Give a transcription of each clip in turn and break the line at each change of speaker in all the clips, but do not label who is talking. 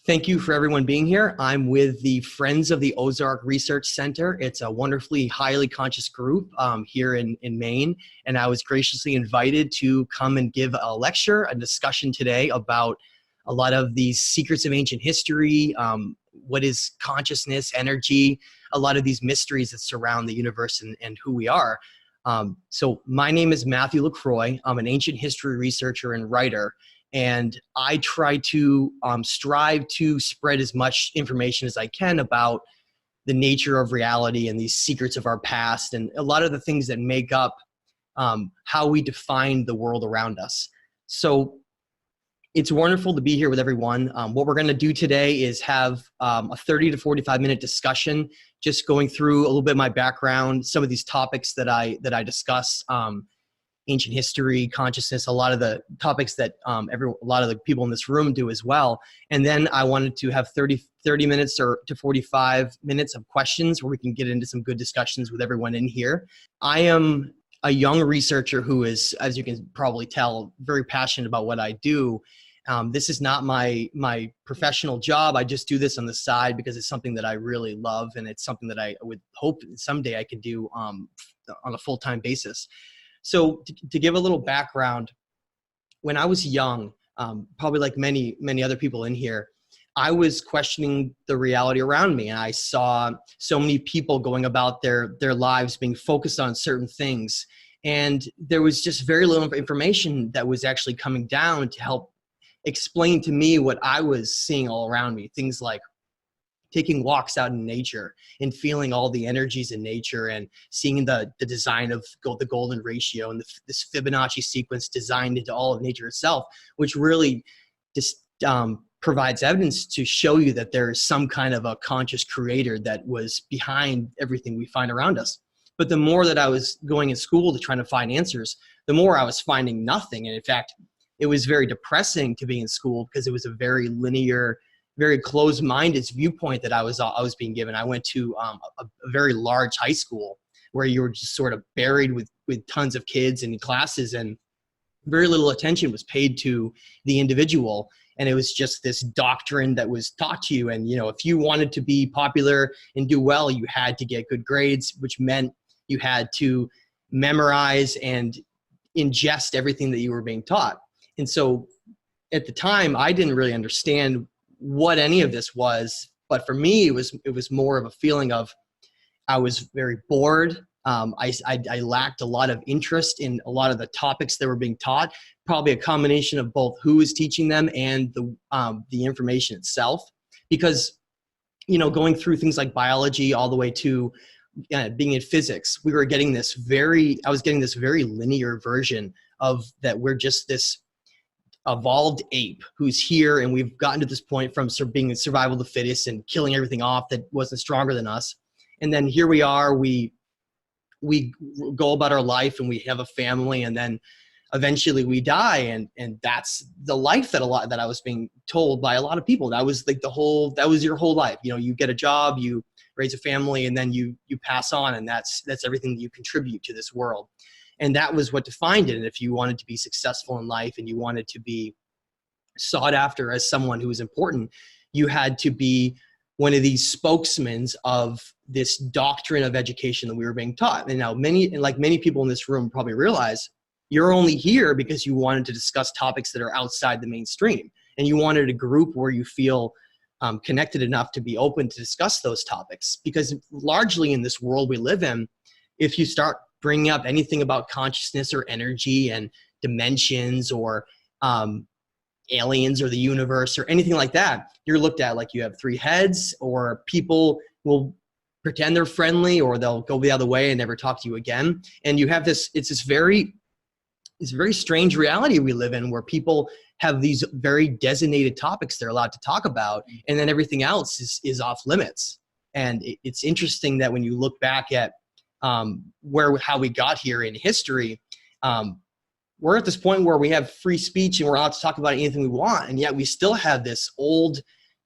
Thank you for everyone being here. I'm with the Friends of the Ozark Research Center. It's a wonderfully highly conscious group here in Maine, and I was graciously invited to come and give a lecture, a discussion today about a lot of these secrets of ancient history, what is consciousness, energy, a lot of these mysteries that surround the universe and who we are. So my name is Matthew LaCroix. I'm an ancient history researcher and writer. And I try to strive to spread as much information as I can about the nature of reality and these secrets of our past and a lot of the things that make up how we define the world around us. So it's wonderful to be here with everyone. What we're going to do today is have a 30 to 45-minute discussion, just going through a little bit of my background, some of these topics that I discuss. Ancient history, consciousness, a lot of the topics that a lot of the people in this room do as well. And then I wanted to have 30 minutes to 45 minutes of questions where we can get into some good discussions with everyone in here. I am a young researcher who is, as you can probably tell, very passionate about what I do. This is not my professional job. I just do this on the side because it's something that I really love, and it's something that I would hope someday I could do on a full-time basis. So to give a little background, when I was young, probably like many other people in here, I was questioning the reality around me, and I saw so many people going about their lives being focused on certain things, and there was just very little information that was actually coming down to help explain to me what I was seeing all around me. Things like taking walks out in nature and feeling all the energies in nature and seeing the design of the golden ratio and this Fibonacci sequence designed into all of nature itself, which really just provides evidence to show you that there is some kind of a conscious creator that was behind everything we find around us. But the more that I was going in school to try to find answers, the more I was finding nothing. And in fact, it was very depressing to be in school because it was a very linear, very closed-minded viewpoint that I was being given. I went to a very large high school where you were just sort of buried with tons of kids and classes, and very little attention was paid to the individual. And it was just this doctrine that was taught to you. And if you wanted to be popular and do well, you had to get good grades, which meant you had to memorize and ingest everything that you were being taught. And so at the time, I didn't really understand what any of this was, but for me, it was more of a feeling of I was very bored. I lacked a lot of interest in a lot of the topics that were being taught. Probably a combination of both who was teaching them and the information itself. Because going through things like biology all the way to being in physics, I was getting this very linear version of that we're just this evolved ape who's here, and we've gotten to this point from being survival of the fittest and killing everything off that wasn't stronger than us. And then here we are, we go about our life and we have a family, and then eventually we die, and that's the life that I was being told by a lot of people. That was like that was your whole life. You get a job, you raise a family, and then you pass on, and that's everything that you contribute to this world. And that was what defined it. And if you wanted to be successful in life and you wanted to be sought after as someone who was important, you had to be one of these spokesmen of this doctrine of education that we were being taught. And now many people in this room probably realize you're only here because you wanted to discuss topics that are outside the mainstream. And you wanted a group where you feel connected enough to be open to discuss those topics. Because largely in this world we live in, if you start bringing up anything about consciousness or energy and dimensions or aliens or the universe or anything like that, you're looked at like you have three heads, or people will pretend they're friendly, or they'll go the other way and never talk to you again. And you have this very strange reality we live in, where people have these very designated topics they're allowed to talk about, and then everything else is off limits. And it's interesting that when you look back at how we got here in history, we're at this point where we have free speech and we're allowed to talk about anything we want, and yet we still have this old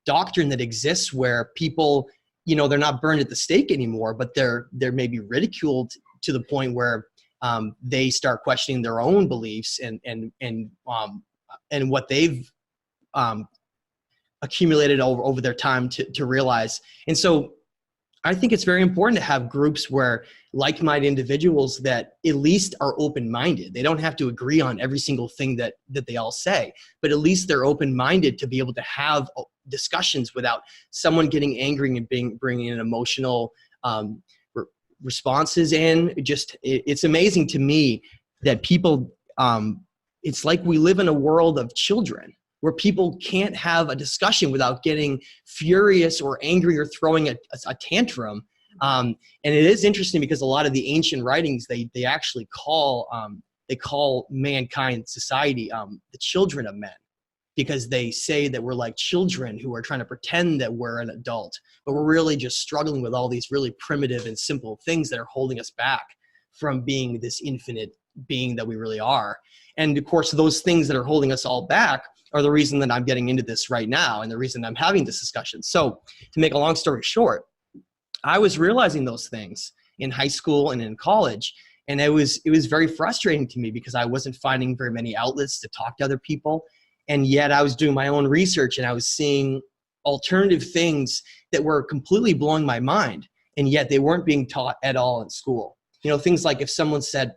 doctrine that exists where people, they're not burned at the stake anymore, but they're maybe ridiculed to the point where they start questioning their own beliefs and what they've accumulated over their time to realize. And so I think it's very important to have groups where like-minded individuals that at least are open-minded. They don't have to agree on every single thing that they all say, but at least they're open-minded to be able to have discussions without someone getting angry and bringing in emotional responses in. It's amazing to me that people, it's like we live in a world of children where people can't have a discussion without getting furious or angry or throwing a tantrum. And it is interesting because a lot of the ancient writings, they actually call mankind, society, the children of men, because they say that we're like children who are trying to pretend that we're an adult, but we're really just struggling with all these really primitive and simple things that are holding us back from being this infinite being that we really are. And of course, those things that are holding us all back are the reason that I'm getting into this right now and the reason I'm having this discussion. So to make a long story short, I was realizing those things in high school and in college, and it was very frustrating to me because I wasn't finding very many outlets to talk to other people. And yet I was doing my own research and I was seeing alternative things that were completely blowing my mind, and yet they weren't being taught at all in school. You know, things like if someone said,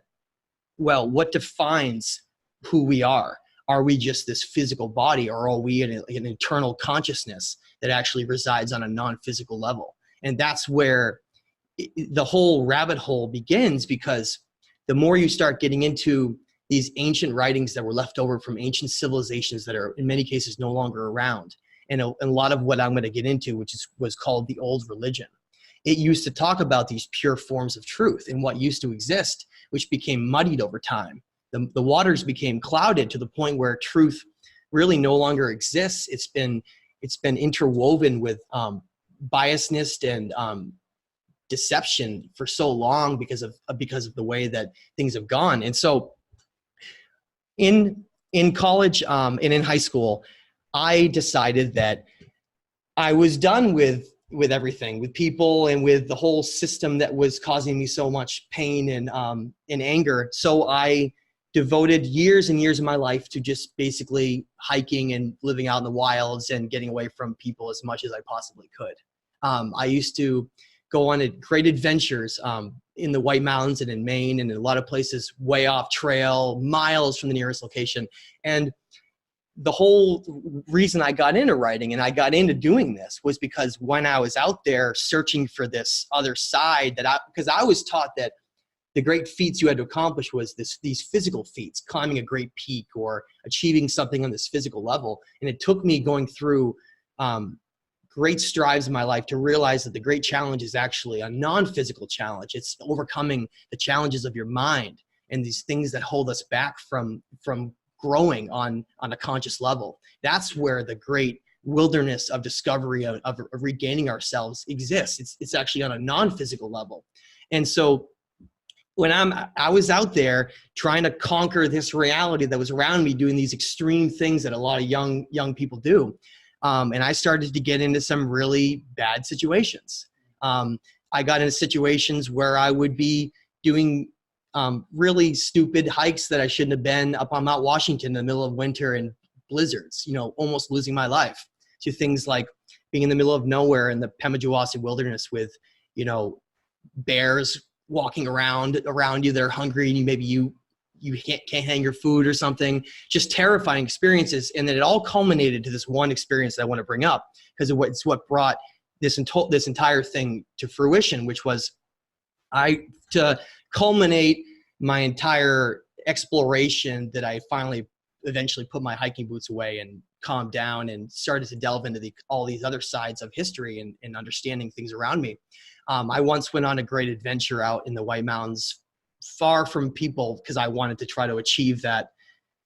well, what defines who we are? Are we just this physical body, or are we an internal consciousness that actually resides on a non-physical level? And that's where the whole rabbit hole begins, because the more you start getting into these ancient writings that were left over from ancient civilizations that are in many cases no longer around, and a lot of what I'm going to get into, was called the old religion. It used to talk about these pure forms of truth and what used to exist, which became muddied over time. The waters became clouded to the point where truth really no longer exists. It's been interwoven with biasness and deception for so long because of the way that things have gone. And so in college and in high school, I decided that I was done with everything, with people and with the whole system that was causing me so much pain and anger. So I devoted years and years of my life to just basically hiking and living out in the wilds and getting away from people as much as I possibly could. I used to go on great adventures in the White Mountains and in Maine and in a lot of places way off trail, miles from the nearest location. And the whole reason I got into writing and I got into doing this was because when I was out there searching for this other side, because I was taught that the great feats you had to accomplish was these physical feats, climbing a great peak or achieving something on this physical level. And it took me going through great strides in my life to realize that the great challenge is actually a non-physical challenge. It's overcoming the challenges of your mind and these things that hold us back from growing on a conscious level. That's where the great wilderness of discovery of regaining ourselves exists. It's actually on a non-physical level. And so when I was out there trying to conquer this reality that was around me, doing these extreme things that a lot of young people do. And I started to get into some really bad situations. I got into situations where I would be doing really stupid hikes that I shouldn't have been, up on Mount Washington in the middle of winter and blizzards, almost losing my life, to things like being in the middle of nowhere in the Pemigewasset wilderness with, bears walking around you that are hungry and you can't hang your food or something. Just terrifying experiences. And then it all culminated to this one experience that I want to bring up, because it's what brought this entire thing to fruition, which was to culminate my entire exploration, that I finally eventually put my hiking boots away and calmed down and started to delve into all these other sides of history and understanding things around me. I once went on a great adventure out in the White Mountains, far from people, because I wanted to try to achieve that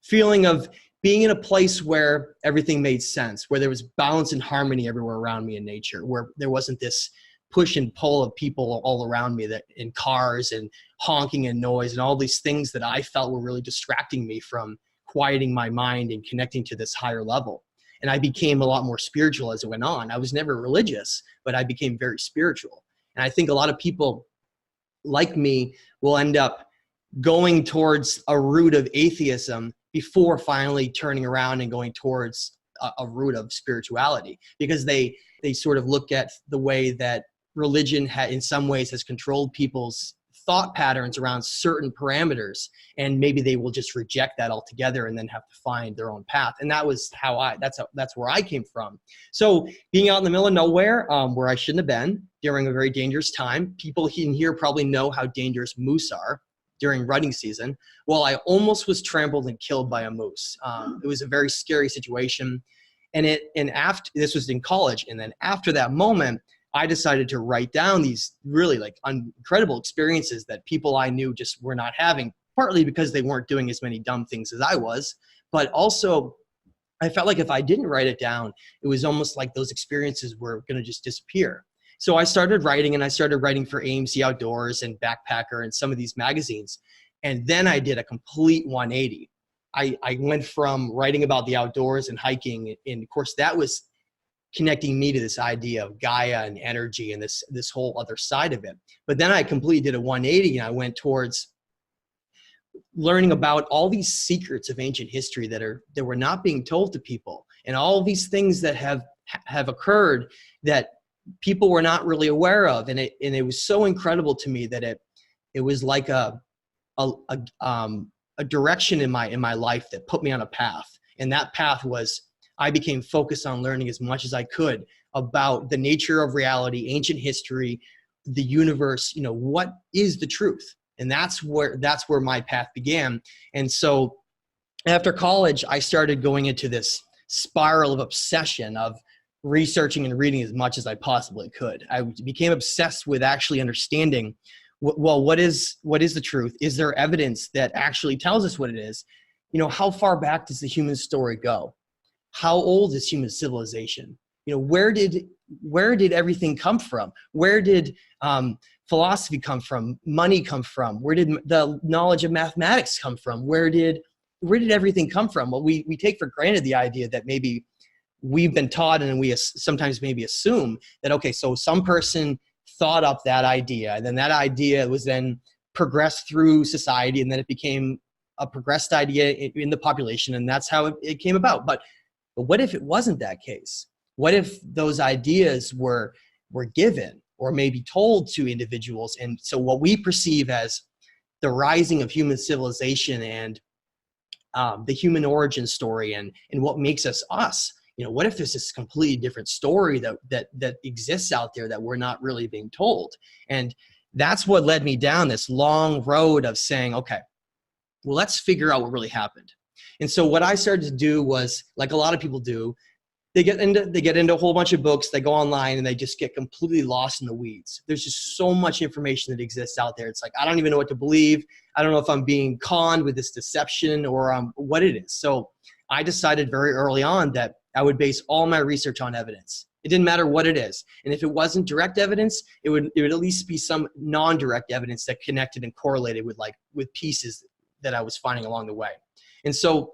feeling of being in a place where everything made sense, where there was balance and harmony everywhere around me in nature, where there wasn't this push and pull of people all around me, that in cars and honking and noise and all these things that I felt were really distracting me from quieting my mind and connecting to this higher level. And I became a lot more spiritual as it went on. I was never religious, but I became very spiritual. And I think a lot of people like me will end up going towards a route of atheism before finally turning around and going towards a root of spirituality, because they sort of look at the way that religion in some ways has controlled people's thought patterns around certain parameters, and maybe they will just reject that altogether and then have to find their own path. And that was that's where I came from. So being out in the middle of nowhere, where I shouldn't have been during a very dangerous time. People in here probably know how dangerous moose are during rutting season. Well, I almost was trampled and killed by a moose. It was a very scary situation. And after this was in college, and then after that moment, I decided to write down these really like incredible experiences that people I knew just were not having, partly because they weren't doing as many dumb things as I was, but also I felt like if I didn't write it down, it was almost like those experiences were going to just disappear. So I started writing, and I started writing for AMC Outdoors and Backpacker and some of these magazines. And then I did a complete 180. I went from writing about the outdoors and hiking, and of course that was connecting me to this idea of Gaia and energy and this whole other side of it. But then I completely did a 180, and I went towards learning about all these secrets of ancient history that were not being told to people, and all these things that have occurred that people were not really aware of. And it was so incredible to me that it was like a direction in my life that put me on a path. And that path was, I became focused on learning as much as I could about the nature of reality, ancient history, the universe, what is the truth? And that's where my path began. And so after college, I started going into this spiral of obsession of researching and reading as much as I possibly could. I became obsessed with actually understanding, well, what is the truth? Is there evidence that actually tells us what it is? How far back does the human story go? How old is human civilization? Where did everything come from? Where did philosophy come from? Money come from? Where did the knowledge of mathematics come from? Where did everything come from? Well, we take for granted the idea that maybe we've been taught, and we sometimes maybe assume that, okay, so some person thought up that idea, and then that idea was then progressed through society, and then it became a progressed idea in the population, and that's how it came about. But what if it wasn't that case? What if those ideas were given or maybe told to individuals? And so what we perceive as the rising of human civilization and the human origin story and what makes us us, what if there's this completely different story that exists out there that we're not really being told? And that's what led me down this long road of saying, okay, well, let's figure out what really happened. And so what I started to do was, like a lot of people do, they get into a whole bunch of books, they go online, and they just get completely lost in the weeds. There's just so much information that exists out there. It's like, I don't even know what to believe. I don't know if I'm being conned with this deception or what it is. So I decided very early on that I would base all my research on evidence. It didn't matter what it is. And if it wasn't direct evidence, it would at least be some non-direct evidence that connected and correlated with pieces that I was finding along the way. And so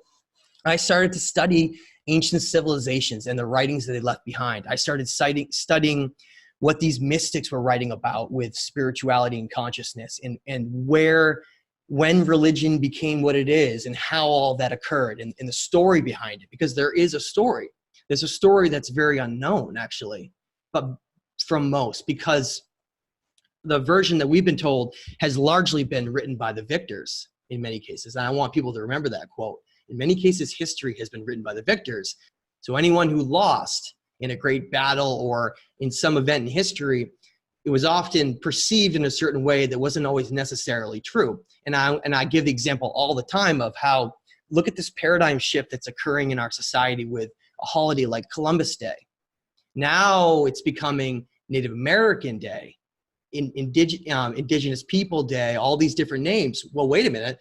I started to study ancient civilizations and the writings that they left behind. I started studying what these mystics were writing about with spirituality and consciousness, and when religion became what it is and how all that occurred, and the story behind it, because there is a story. There's a story that's very unknown, actually, but from most, because the version that we've been told has largely been written by the victors in many cases. And I want people to remember that quote. In many cases, history has been written by the victors. So anyone who lost in a great battle or in some event in history, it was often perceived in a certain way that wasn't always necessarily true. And I give the example all the time of how, look at this paradigm shift that's occurring in our society with a holiday like Columbus Day. Now it's becoming Native American Day, Indigenous People Day, all these different names. Well, wait a minute.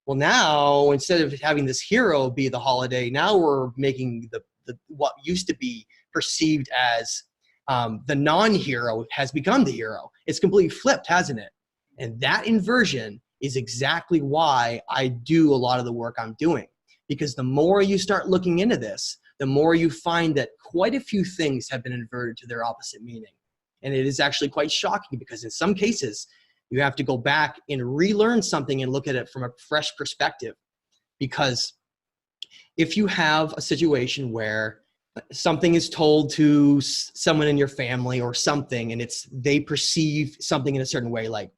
Well, now instead of having this hero be the holiday, now we're making the what used to be perceived as the non-hero has become the hero. It's completely flipped, hasn't it? And that inversion is exactly why I do a lot of the work I'm doing. Because the more you start looking into this, the more you find that quite a few things have been inverted to their opposite meaning. And it is actually quite shocking, because in some cases, you have to go back and relearn something and look at it from a fresh perspective. Because if you have a situation where something is told to someone in your family or something, and they perceive something in a certain way, like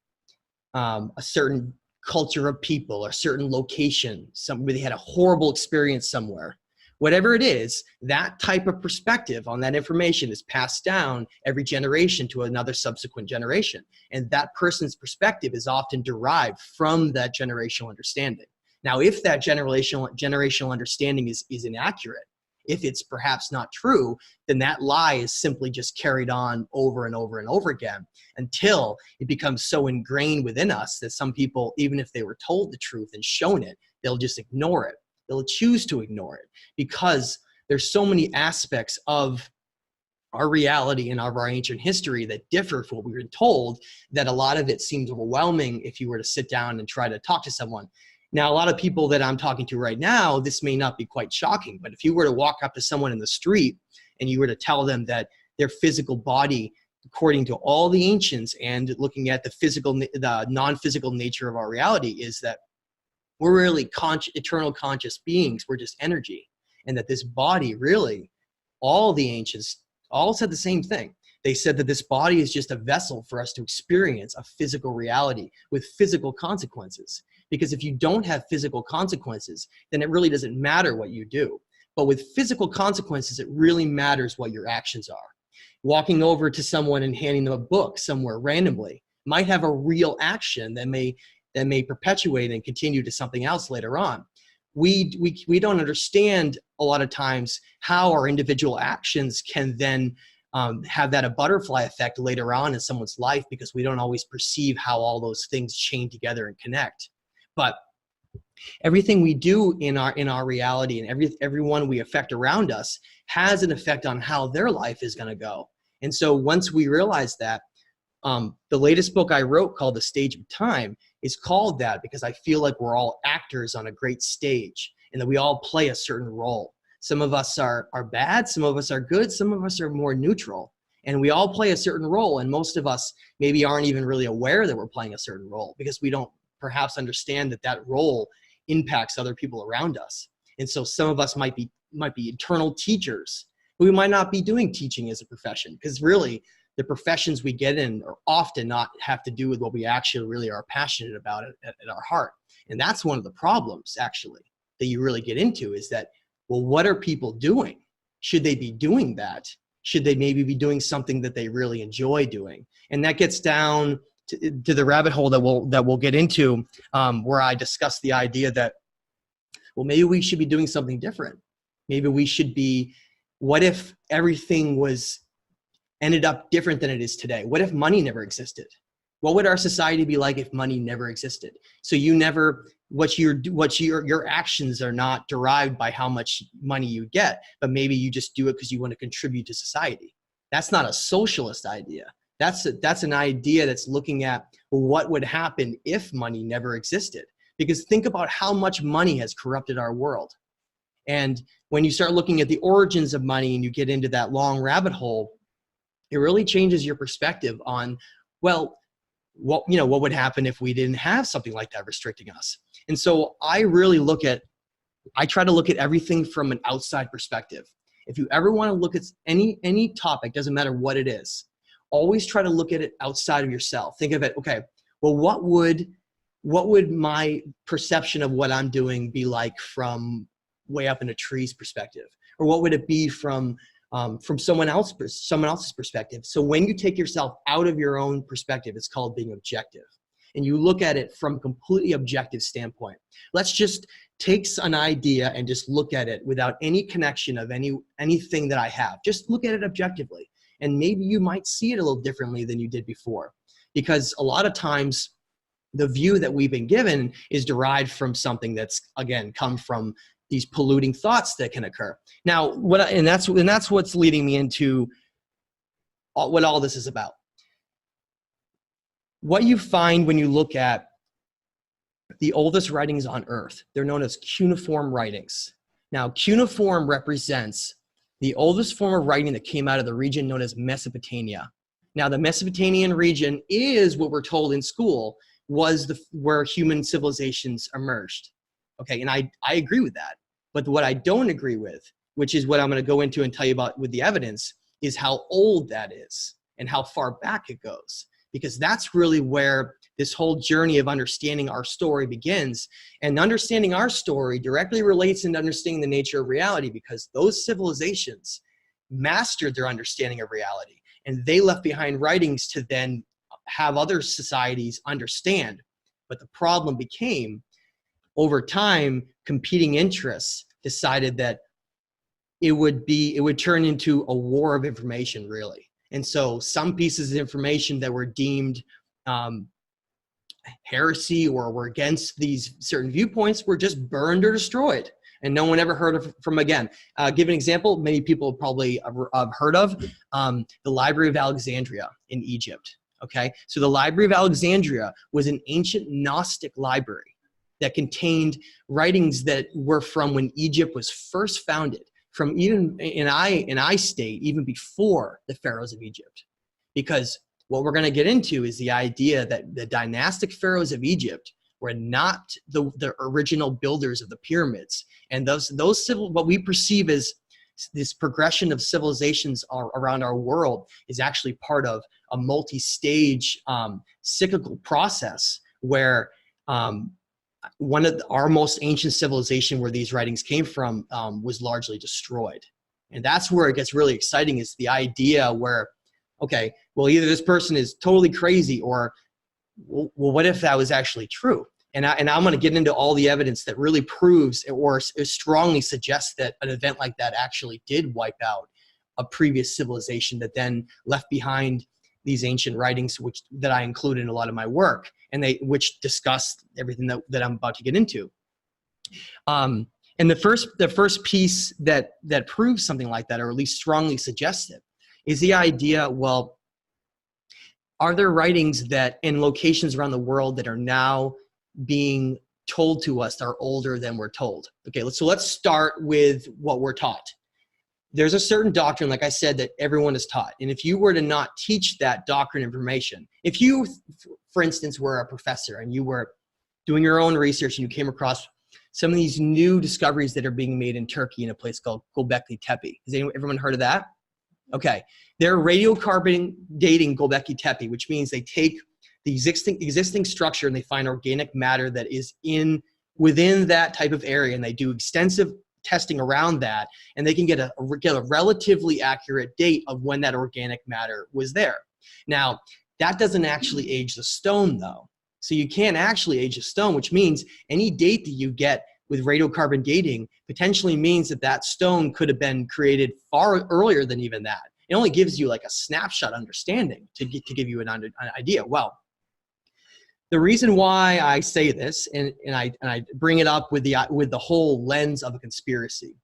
a certain culture of people or a certain location, somebody had a horrible experience somewhere. Whatever it is, that type of perspective on that information is passed down every generation to another subsequent generation. And that person's perspective is often derived from that generational understanding. Now, if that generational understanding is inaccurate, if it's perhaps not true, then that lie is simply just carried on over and over and over again until it becomes so ingrained within us that some people, even if they were told the truth and shown it, they'll just ignore it. They'll choose to ignore it because there's so many aspects of our reality and of our ancient history that differ from what we've been told, that a lot of it seems overwhelming if you were to sit down and try to talk to someone. Now, a lot of people that I'm talking to right now, this may not be quite shocking, but if you were to walk up to someone in the street and you were to tell them that their physical body, according to all the ancients and looking at the non-physical nature of our reality, is that we're really eternal conscious beings. We're just energy. And that this body really, all the ancients all said the same thing. They said that this body is just a vessel for us to experience a physical reality with physical consequences. Because if you don't have physical consequences, then it really doesn't matter what you do. But with physical consequences, it really matters what your actions are. Walking over to someone and handing them a book somewhere randomly might have a real action that may perpetuate and continue to something else later on. We don't understand a lot of times how our individual actions can then have that a butterfly effect later on in someone's life, because we don't always perceive how all those things chain together and connect. But everything we do in our reality and everyone we affect around us has an effect on how their life is going to go. And so once we realize that, the latest book I wrote, called The Stage of Time, is called that because I feel like we're all actors on a great stage and that we all play a certain role. Some of us are bad, some of us are good, some of us are more neutral, and we all play a certain role, and most of us maybe aren't even really aware that we're playing a certain role because we don't perhaps understand that role impacts other people around us. And so some of us might be eternal teachers, but we might not be doing teaching as a profession, because really the professions we get in are often not have to do with what we actually really are passionate about at our heart. And that's one of the problems actually that you really get into, is that, well, what are people doing? Should they be doing that? Should they maybe be doing something that they really enjoy doing? And that gets down to the rabbit hole that we'll get into, where I discuss the idea that, well, maybe we should be doing something different. Maybe we should be, what if everything ended up different than it is today? What if money never existed? What would our society be like if money never existed? So your actions are not derived by how much money you get, but maybe you just do it because you want to contribute to society. That's not a socialist idea. That's an idea that's looking at, well, what would happen if money never existed? Because think about how much money has corrupted our world. And when you start looking at the origins of money and you get into that long rabbit hole, it really changes your perspective on, well, what would happen if we didn't have something like that restricting us? And so I try to look at everything from an outside perspective. If you ever want to look at any topic, doesn't matter what it is, always try to look at it outside of yourself. Think of it, okay, well, what would my perception of what I'm doing be like from way up in a tree's perspective? Or what would it be from someone else's perspective? So when you take yourself out of your own perspective, it's called being objective. And you look at it from a completely objective standpoint. Let's just take an idea and just look at it without any connection of anything that I have. Just look at it objectively. And maybe you might see it a little differently than you did before. Because a lot of times the view that we've been given is derived from something that's, again, come from these polluting thoughts that can occur. Now, that's what's leading me into what all this is about. What you find when you look at the oldest writings on Earth, they're known as cuneiform writings. Now, cuneiform represents the oldest form of writing that came out of the region known as Mesopotamia. Now, the Mesopotamian region is what we're told in school was where human civilizations emerged. Okay, and I agree with that. But what I don't agree with which is what I'm going to go into and tell you about with the evidence, is how old that is and how far back it goes. Because that's really where this whole journey of understanding our story begins. And understanding our story directly relates into understanding the nature of reality, because those civilizations mastered their understanding of reality. And they left behind writings to then have other societies understand. But the problem became, over time, competing interests decided that it would turn into a war of information, really. And so some pieces of information that were deemed heresy or were against these certain viewpoints were just burned or destroyed, and no one ever heard of from again. Give an example many people probably have heard of, the Library of Alexandria in Egypt. Okay, so the Library of Alexandria was an ancient Gnostic library that contained writings that were from when Egypt was first founded, from even in I state, even before the pharaohs of Egypt. Because what we're going to get into is the idea that the dynastic pharaohs of Egypt were not the original builders of the pyramids. And what we perceive as this progression of civilizations around our world is actually part of a multi-stage cyclical process where one of our most ancient civilization where these writings came from was largely destroyed. And that's where it gets really exciting, is the idea where, okay, well, either this person is totally crazy, or, well, what if that was actually true? And I'm going to get into all the evidence that really proves or strongly suggests that an event like that actually did wipe out a previous civilization that then left behind these ancient writings, that I include in a lot of my work, and which discuss everything that I'm about to get into. And the first piece that proves something like that, or at least strongly suggests it, is the idea, well, are there writings that in locations around the world that are now being told to us that are older than we're told? Okay, so let's start with what we're taught. There's a certain doctrine, like I said, that everyone is taught. And if you were to not teach that doctrine information, if you, for instance, were a professor and you were doing your own research and you came across some of these new discoveries that are being made in Turkey in a place called Göbekli Tepe. Has everyone heard of that? Okay. They're radiocarbon dating Göbekli Tepe, which means they take the existing structure and they find organic matter that is within that type of area, and they do extensive testing around that, and they can get a relatively accurate date of when that organic matter was there. Now, that doesn't actually age the stone, though. So you can't actually age a stone, which means any date that you get with radiocarbon dating potentially means that stone could have been created far earlier than even that. It only gives you like a snapshot understanding to give you an idea. Well, the reason why I say this, and I bring it up with the whole lens of a conspiracy,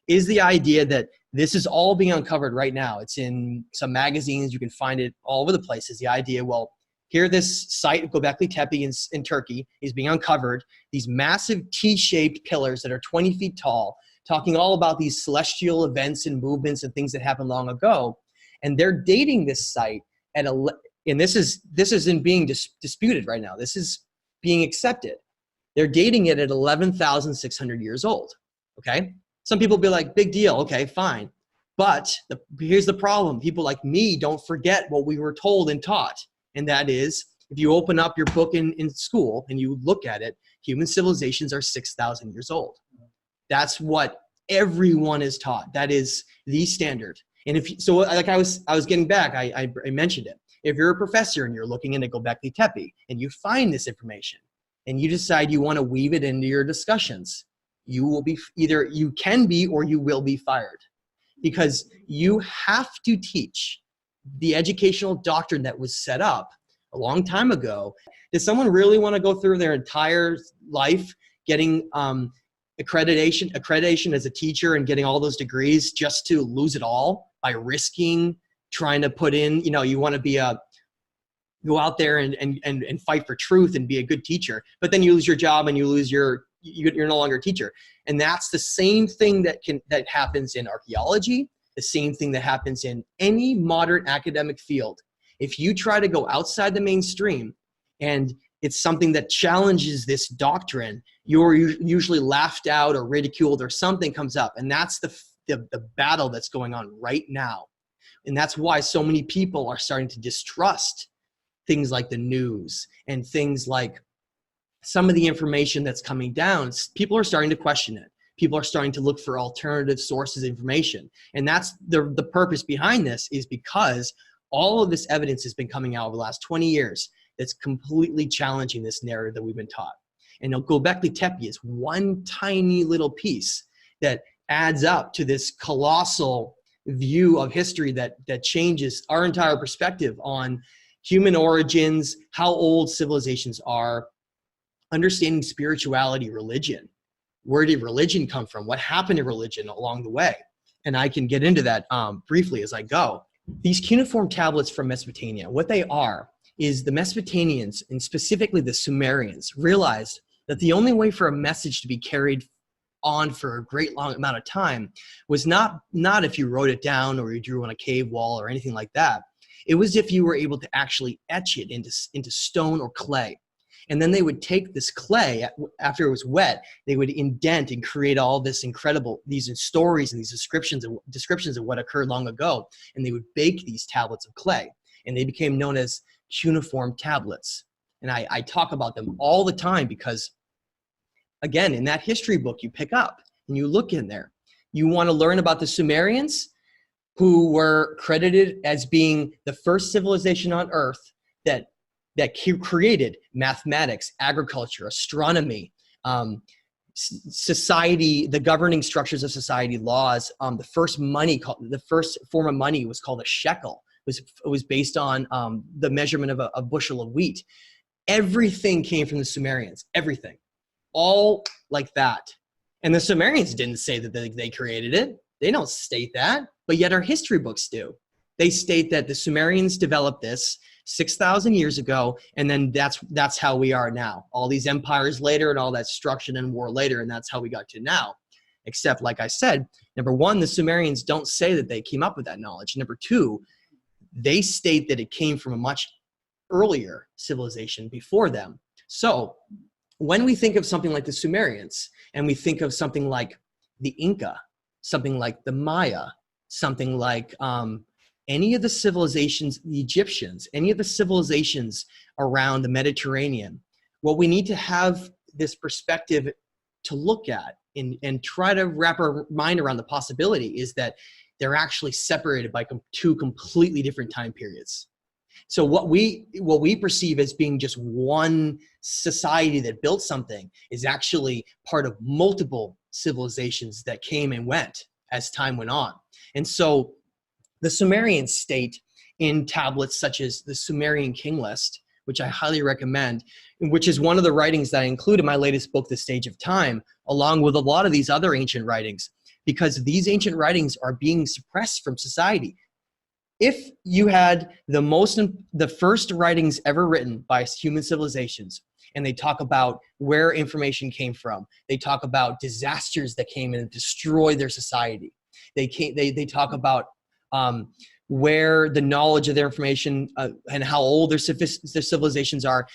is the idea that this is all being uncovered right now. It's in some magazines. You can find it all over the place. Is the idea, well, here this site of Göbekli Tepe in Turkey is being uncovered. These massive T-shaped pillars that are 20 feet tall, talking all about these celestial events and movements and things that happened long ago. And they're dating this site at and this isn't being disputed right now. This is being accepted. They're dating it at 11,600 years old. Okay. Some people be like, big deal. Okay, fine. But here's the problem. People like me don't forget what we were told and taught. And that is, if you open up your book in school and you look at it, human civilizations are 6,000 years old. That's what everyone is taught. That is the standard. And like I was getting back, I mentioned it. If you're a professor and you're looking into Göbekli Tepe and you find this information and you decide you want to weave it into your discussions, you will be either you can be or you will be fired, because you have to teach the educational doctrine that was set up a long time ago. Does someone really want to go through their entire life getting accreditation as a teacher and getting all those degrees just to lose it all by risking trying to put in, you want to go out there and fight for truth and be a good teacher, but then you lose your job and you're no longer a teacher. And that's the same thing that happens in archaeology, the same thing that happens in any modern academic field. If you try to go outside the mainstream and it's something that challenges this doctrine, you're usually laughed out or ridiculed or something comes up. And that's the the battle that's going on right now. And that's why so many people are starting to distrust things like the news and things like some of the information that's coming down. People are starting to question it. People are starting to look for alternative sources of information. And that's the purpose behind this, is because all of this evidence has been coming out over the last 20 years that's completely challenging this narrative that we've been taught. And Göbekli Tepe is one tiny little piece that adds up to this colossal view of history that changes our entire perspective on human origins, how old civilizations are, understanding spirituality, religion. Where did religion come from? What happened to religion along the way? And I can get into that briefly as I go. These cuneiform tablets from Mesopotamia, what they are is the Mesopotamians, and specifically the Sumerians, realized that the only way for a message to be carried on for a great long amount of time was not if you wrote it down or you drew on a cave wall or anything like that. It was if you were able to actually etch it into stone or clay. And then they would take this clay, after it was wet, they would indent and create all this incredible, these stories and these descriptions of what occurred long ago. And they would bake these tablets of clay. And they became known as cuneiform tablets. And I talk about them all the time because, again, in that history book you pick up and you look in there, you want to learn about the Sumerians, who were credited as being the first civilization on Earth that created mathematics, agriculture, astronomy, society, the governing structures of society, laws. The first form of money was called a shekel. It was based on the measurement of a bushel of wheat. Everything came from the Sumerians. Everything, all like that. And the Sumerians didn't say that they created it. They don't state that, but yet our history books do. They state that the Sumerians developed this 6,000 years ago, and then that's how we are now. All these empires later and all that destruction and war later, and that's how we got to now. Except, like I said, number one, the Sumerians don't say that they came up with that knowledge. Number two, they state that it came from a much earlier civilization before them. So when we think of something like the Sumerians, and we think of something like the Inca, something like the Maya, something like any of the civilizations, the Egyptians, any of the civilizations around the Mediterranean, what we need to have this perspective to look at and try to wrap our mind around the possibility is that they're actually separated by two completely different time periods. So what we perceive as being just one society that built something is actually part of multiple civilizations that came and went as time went on. And so the Sumerians state in tablets such as the Sumerian King List, which I highly recommend, which is one of the writings that I include in my latest book, The Stage of Time, along with a lot of these other ancient writings, because these ancient writings are being suppressed from society. If you had the first writings ever written by human civilizations, and they talk about where information came from, they talk about disasters that came in and destroyed their society. They talk about where the knowledge of their information and how old their civilizations are.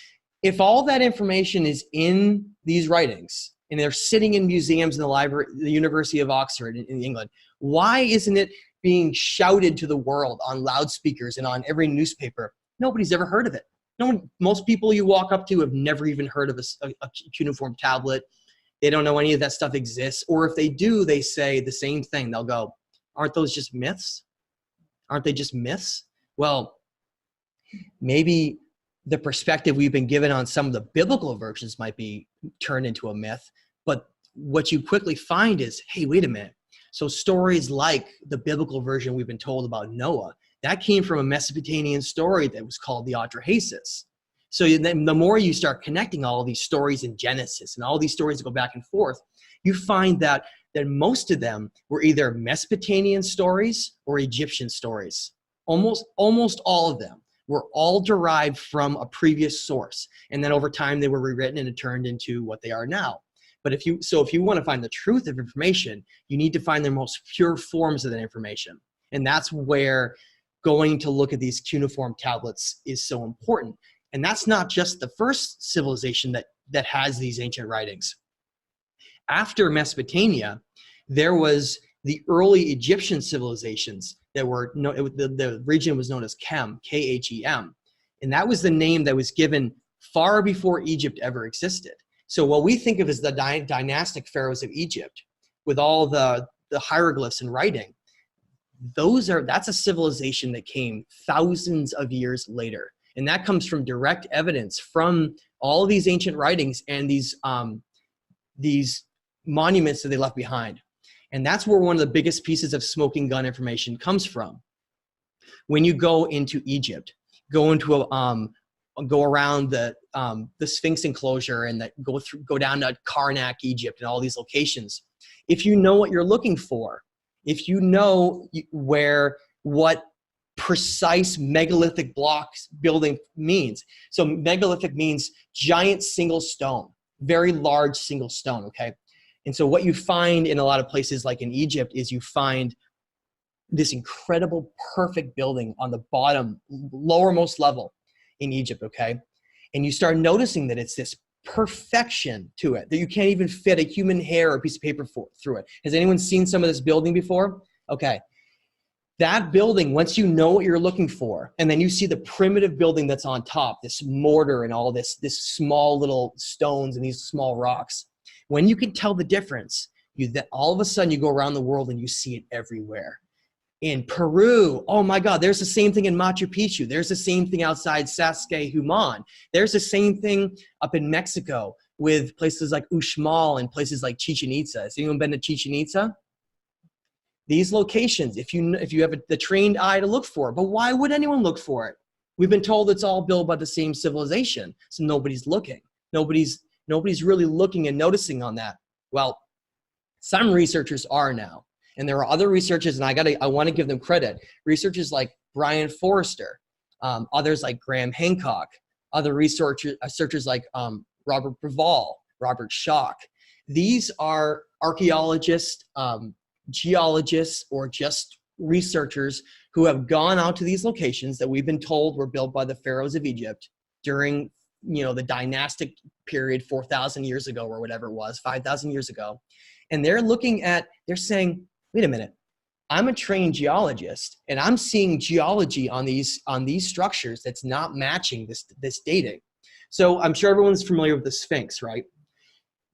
If all that information is in these writings and they're sitting in museums in the library, the University of Oxford in England, why isn't it being shouted to the world on loudspeakers and on every newspaper? Nobody's ever heard of it. Most people you walk up to have never even heard of a cuneiform tablet. They don't know any of that stuff exists. Or if they do, they say the same thing. They'll go, aren't those just myths? Aren't they just myths? Well, maybe the perspective we've been given on some of the biblical versions might be turned into a myth. But what you quickly find is, hey, wait a minute. So stories like the biblical version we've been told about Noah, that came from a Mesopotamian story that was called the Atrahasis. So then the more you start connecting all of these stories in Genesis and all these stories that go back and forth, you find that most of them were either Mesopotamian stories or Egyptian stories. Almost all of them were all derived from a previous source. And then over time they were rewritten and it turned into what they are now. But if you want to find the truth of information, you need to find the most pure forms of that information. And that's where going to look at these cuneiform tablets is so important. And that's not just the first civilization that has these ancient writings. After Mesopotamia, there was the early Egyptian civilizations that were, the region was known as Kem, K-H-E-M. And that was the name that was given far before Egypt ever existed. So what we think of as the dynastic pharaohs of Egypt, with all the hieroglyphs and writing, that's a civilization that came thousands of years later. And that comes from direct evidence from all of these ancient writings and these monuments that they left behind. And that's where one of the biggest pieces of smoking gun information comes from. When you go into Egypt, go around the Sphinx enclosure and go down to Karnak, Egypt, and all these locations. If you know what you're looking for, if you know what precise megalithic blocks building means. So megalithic means giant single stone, very large single stone, okay? And so what you find in a lot of places like in Egypt is you find this incredible perfect building on the bottom, lowermost level in Egypt, okay? And you start noticing that it's this perfection to it, that you can't even fit a human hair or a piece of paper through it. Has anyone seen some of this building before? Okay. That building, once you know what you're looking for, and then you see the primitive building that's on top, this mortar and all this small little stones and these small rocks, when you can tell the difference, all of a sudden you go around the world and you see it everywhere. In Peru, oh my God, there's the same thing in Machu Picchu. There's the same thing outside Sacsayhuaman. There's the same thing up in Mexico with places like Uxmal and places like Chichen Itza. Has anyone been to Chichen Itza? These locations, if you have the trained eye to look for it, but why would anyone look for it? We've been told it's all built by the same civilization, so nobody's looking. Nobody's really looking and noticing on that. Well, some researchers are now. And there are other researchers, and I want to give them credit. Researchers like Brian Forrester, others like Graham Hancock, other researchers like Robert Preval, Robert Schoch. These are archaeologists, geologists, or just researchers who have gone out to these locations that we've been told were built by the pharaohs of Egypt during, the dynastic period 4,000 years ago or whatever it was, 5,000 years ago. And they're saying, wait a minute, I'm a trained geologist and I'm seeing geology on these structures that's not matching this dating. So I'm sure everyone's familiar with the Sphinx, right?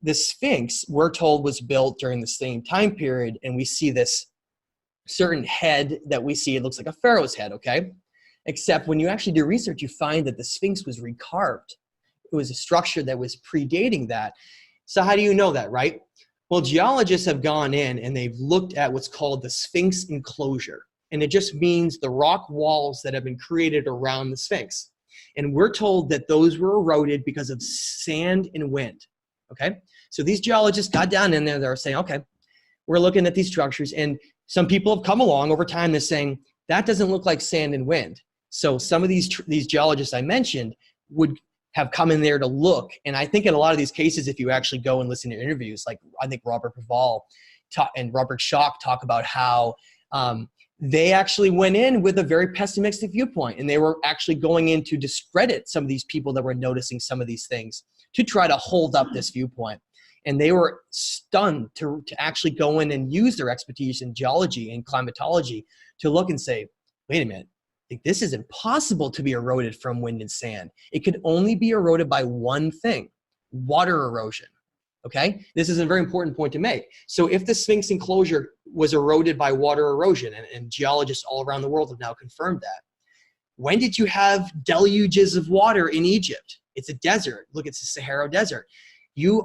The Sphinx, we're told, was built during the same time period, and we see this certain head that we see, it looks like a pharaoh's head, okay? Except when you actually do research, you find that the Sphinx was recarved. It was a structure that was predating that. So how do you know that, right? Well, geologists have gone in and they've looked at what's called the Sphinx enclosure. And it just means the rock walls that have been created around the Sphinx. And we're told that those were eroded because of sand and wind, okay? So these geologists got down in there, they're saying, okay, we're looking at these structures, and some people have come along over time that's saying, that doesn't look like sand and wind. So some of these geologists I mentioned would have come in there to look. And I think in a lot of these cases, if you actually go and listen to interviews, like I think Robert Preval and Robert Schoch talk about how they actually went in with a very pessimistic viewpoint, and they were actually going in to discredit some of these people that were noticing some of these things to try to hold up this viewpoint. And they were stunned to actually go in and use their expertise in geology and climatology to look and say, wait a minute, this is impossible to be eroded from wind and sand. It could only be eroded by one thing, water erosion, okay? This is a very important point to make. So if the Sphinx enclosure was eroded by water erosion, and geologists all around the world have now confirmed that, when did you have deluges of water in Egypt? It's a desert. Look, it's the Sahara Desert.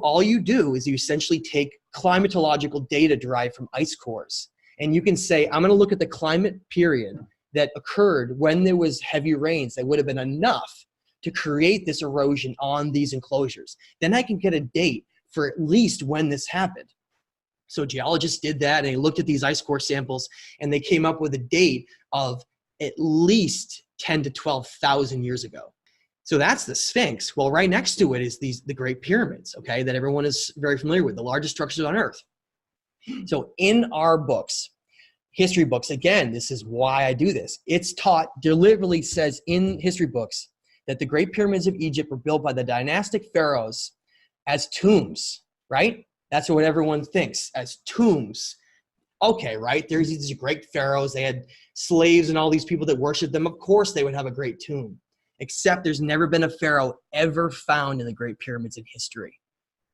All you do is you essentially take climatological data derived from ice cores, and you can say, I'm going to look at the climate period that occurred when there was heavy rains that would have been enough to create this erosion on these enclosures. Then I can get a date for at least when this happened. So geologists did that, and they looked at these ice core samples, and they came up with a date of at least 10 to 12,000 years ago. So that's the Sphinx. Well, right next to it is the Great Pyramids, okay, that everyone is very familiar with, the largest structures on Earth. So in our books, history books, again, this is why I do this. It's taught, deliberately says in history books, that the Great Pyramids of Egypt were built by the dynastic pharaohs as tombs, right? That's what everyone thinks, as tombs. Okay, right? There's these great pharaohs. They had slaves and all these people that worshiped them. Of course, they would have a great tomb. Except there's never been a pharaoh ever found in the Great Pyramids in history,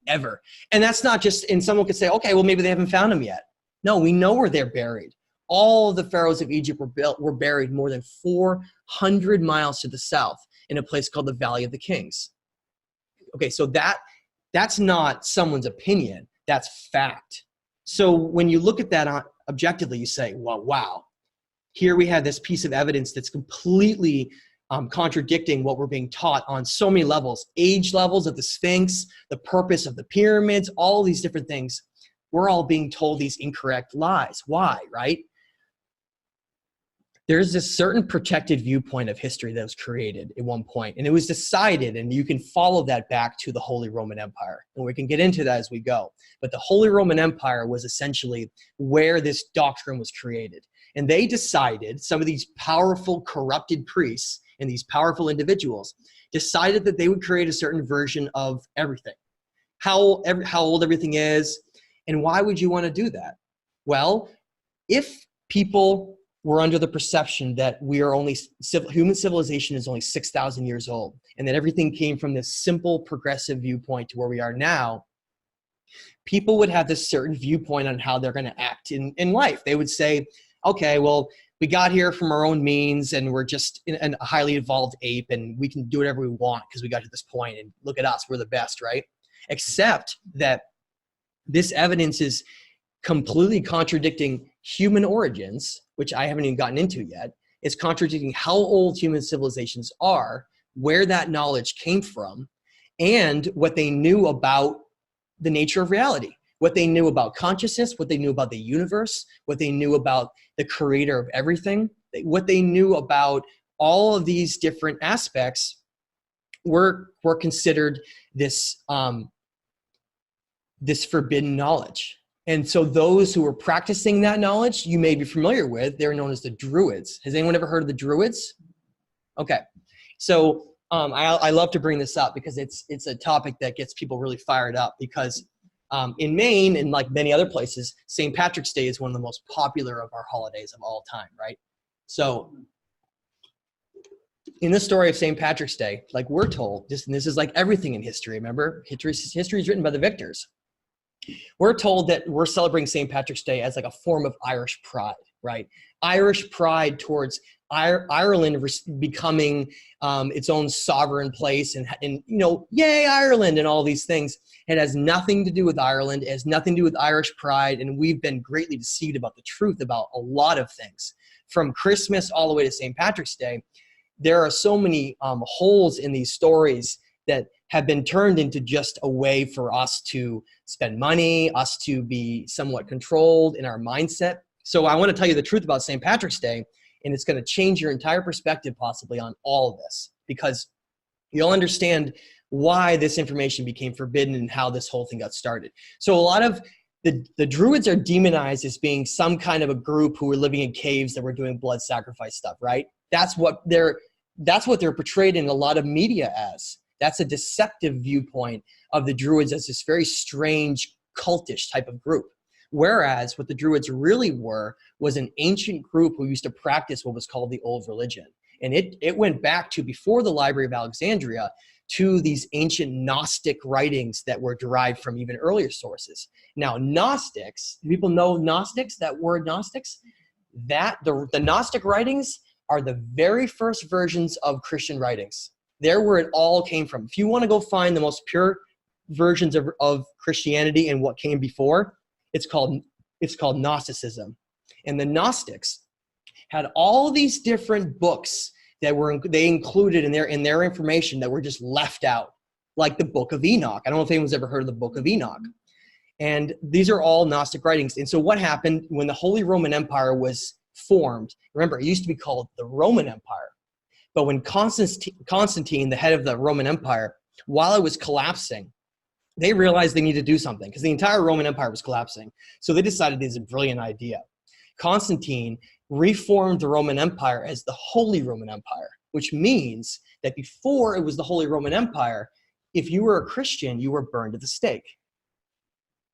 ever. And that's not just, and someone could say, okay, well, maybe they haven't found them yet. No, we know where they're buried. All of the pharaohs of Egypt were buried more than 400 miles to the south in a place called the Valley of the Kings. Okay, so that's not someone's opinion. That's fact. So when you look at that objectively, you say, well, wow, here we have this piece of evidence that's completely contradicting what we're being taught on so many levels, age levels of the Sphinx, the purpose of the pyramids, all these different things. We're all being told these incorrect lies. Why, right? There's this certain protected viewpoint of history that was created at one point, and it was decided, and you can follow that back to the Holy Roman Empire, and we can get into that as we go. But the Holy Roman Empire was essentially where this doctrine was created. And they decided, some of these powerful, corrupted priests and these powerful individuals decided that they would create a certain version of everything. How old everything is, and why would you want to do that? Well, if people were under the perception that we are only, human civilization is only 6,000 years old, and that everything came from this simple progressive viewpoint to where we are now, people would have this certain viewpoint on how they're going to act in life. They would say, okay, well, we got here from our own means, and we're just a highly evolved ape, and we can do whatever we want because we got to this point, and look at us, we're the best, right? Except that this evidence is completely contradicting human origins, which I haven't even gotten into yet. It's contradicting how old human civilizations are, where that knowledge came from, and what they knew about the nature of reality, what they knew about consciousness, what they knew about the universe, what they knew about the creator of everything, what they knew about all of these different aspects were considered this, this forbidden knowledge. And so those who were practicing that knowledge, you may be familiar with, they're known as the Druids. Has anyone ever heard of the Druids? Okay. So I love to bring this up because it's a topic that gets people really fired up, because in Maine and like many other places, St. Patrick's Day is one of the most popular of our holidays of all time, right? So in the story of St. Patrick's Day, like we're told, and this is like everything in history, remember? History is written by the victors. We're told that we're celebrating St. Patrick's Day as like a form of Irish pride, right? Irish pride towards Ireland becoming its own sovereign place, and you know, yay Ireland and all these things. It has nothing to do with Ireland. It has nothing to do with Irish pride, and we've been greatly deceived about the truth about a lot of things. From Christmas all the way to St. Patrick's Day, there are so many holes in these stories that have been turned into just a way for us to spend money, us to be somewhat controlled in our mindset. So I want to tell you the truth about St. Patrick's Day, and it's going to change your entire perspective possibly on all of this, because you'll understand why this information became forbidden and how this whole thing got started. So a lot of the Druids are demonized as being some kind of a group who were living in caves that were doing blood sacrifice stuff, right? That's what they're portrayed in a lot of media as. That's a deceptive viewpoint of the Druids as this very strange, cultish type of group. Whereas what the Druids really were was an ancient group who used to practice what was called the Old Religion. And it went back to before the Library of Alexandria to these ancient Gnostic writings that were derived from even earlier sources. Now, Gnostics, people know Gnostics, that word Gnostics? The Gnostic writings are the very first versions of Christian writings. They're where it all came from. If you want to go find the most pure versions of Christianity and what came before, it's called Gnosticism. And the Gnostics had all these different books that they included in their information that were just left out, like the Book of Enoch. I don't know if anyone's ever heard of the Book of Enoch. And these are all Gnostic writings. And so what happened when the Holy Roman Empire was formed? Remember, it used to be called the Roman Empire. But when Constantine, the head of the Roman Empire, while it was collapsing, they realized they needed to do something because the entire Roman Empire was collapsing. So they decided this is a brilliant idea. Constantine reformed the Roman Empire as the Holy Roman Empire, which means that before it was the Holy Roman Empire, if you were a Christian, you were burned at the stake.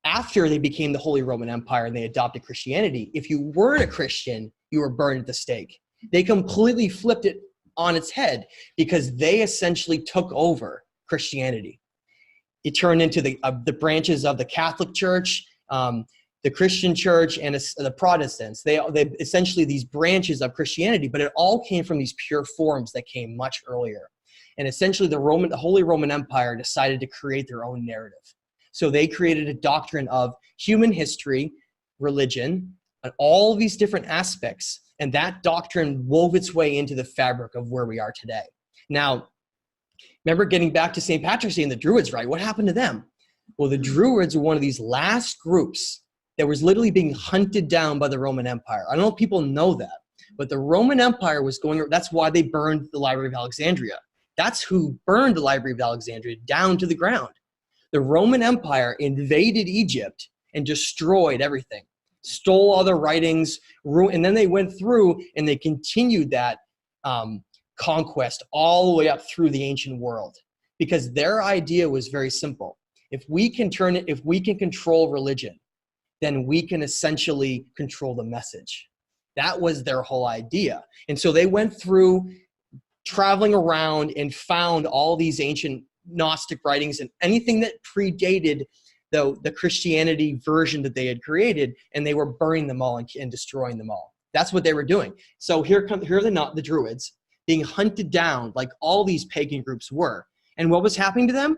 After they became the Holy Roman Empire and they adopted Christianity, if you weren't a Christian, you were burned at the stake. They completely flipped it on its head because they essentially took over Christianity. It turned into the branches of the Catholic Church, the Christian Church, and the Protestants. They essentially these branches of Christianity, but it all came from these pure forms that came much earlier. And essentially the Holy Roman Empire decided to create their own narrative. So they created a doctrine of human history, religion, and all these different aspects. And that doctrine wove its way into the fabric of where we are today. Now, remember getting back to St. Patrick's Day and the Druids, right? What happened to them? Well, the Druids were one of these last groups that was literally being hunted down by the Roman Empire. I don't know if people know that, but the Roman Empire was going, that's why they burned the Library of Alexandria. That's who burned the Library of Alexandria down to the ground. The Roman Empire invaded Egypt and destroyed everything, stole all their writings, and then they went through and they continued that conquest all the way up through the ancient world, because their idea was very simple. If we can control religion, then we can essentially control the message. That was their whole idea. And so they went through traveling around and found all these ancient Gnostic writings and anything that predated the Christianity version that they had created, and they were burning them all and destroying them all. That's what they were doing. So here are the Druids being hunted down like all these pagan groups were. And what was happening to them?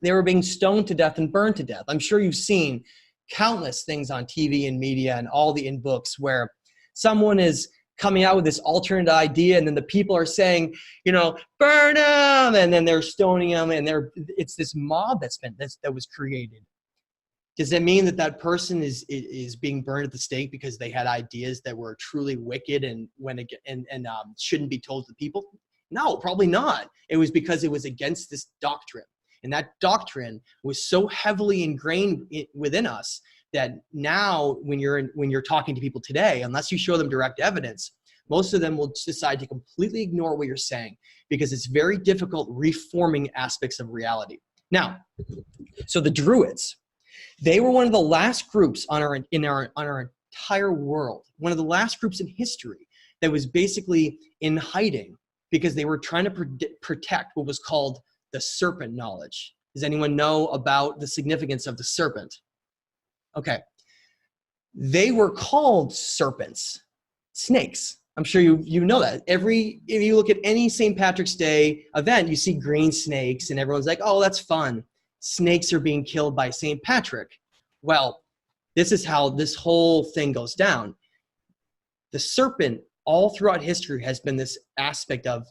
They were being stoned to death and burned to death. I'm sure you've seen countless things on TV and media and in books where someone is coming out with this alternate idea, and then the people are saying, burn them, and then they're stoning them, and it's this mob that was created. Does that mean that person is being burned at the stake because they had ideas that were truly wicked and shouldn't be told to people? No, probably not. It was because it was against this doctrine, and that doctrine was so heavily ingrained within us that now when you're talking to people today, unless you show them direct evidence, most of them will decide to completely ignore what you're saying because it's very difficult reforming aspects of reality. Now, so the Druids, they were one of the last groups on our entire world, one of the last groups in history that was basically in hiding because they were trying to protect what was called the serpent knowledge. Does anyone know about the significance of the serpent? Okay. They were called serpents, snakes. I'm sure you know that. If you look at any St. Patrick's Day event, you see green snakes and everyone's like, oh, that's fun. Snakes are being killed by St. Patrick. Well, this is how this whole thing goes down. The serpent all throughout history has been this aspect of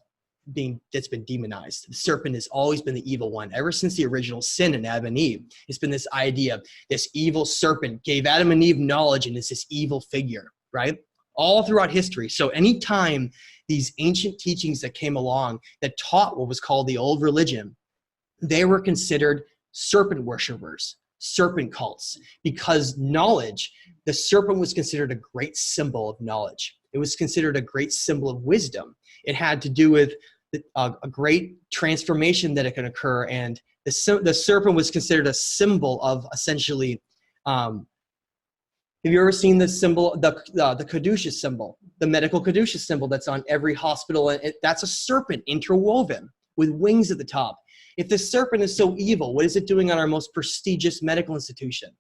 that's been demonized. The serpent has always been the evil one. Ever since the original sin in Adam and Eve, it's been this idea, this evil serpent gave Adam and Eve knowledge and it's this evil figure, right? All throughout history. So anytime these ancient teachings that came along that taught what was called the old religion, they were considered serpent worshipers, serpent cults, because knowledge, the serpent was considered a great symbol of knowledge. It was considered a great symbol of wisdom. It had to do with a great transformation that it can occur, and the serpent was considered a symbol of essentially. Have you ever seen the symbol, the caduceus symbol, the medical caduceus symbol that's on every hospital? That's a serpent interwoven with wings at the top. If the serpent is so evil, what is it doing on our most prestigious medical institution?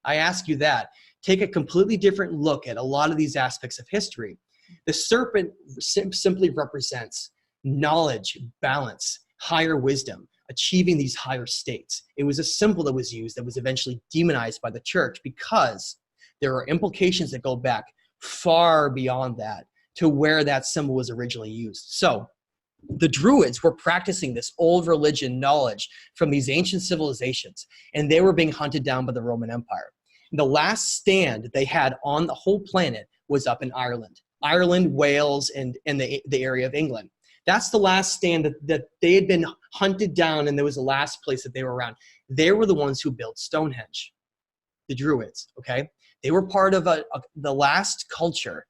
I ask you that. Take a completely different look at a lot of these aspects of history. The serpent simply represents knowledge, balance, higher wisdom, achieving these higher states. It was a symbol that was used that was eventually demonized by the church because there are implications that go back far beyond that to where that symbol was originally used. So the Druids were practicing this old religion knowledge from these ancient civilizations, and they were being hunted down by the Roman Empire. The last stand they had on the whole planet was up in Ireland, Wales, and the area of England. That's the last stand that they had been hunted down, and there was the last place that they were around. They were the ones who built Stonehenge, the Druids, okay? They were part of the last culture,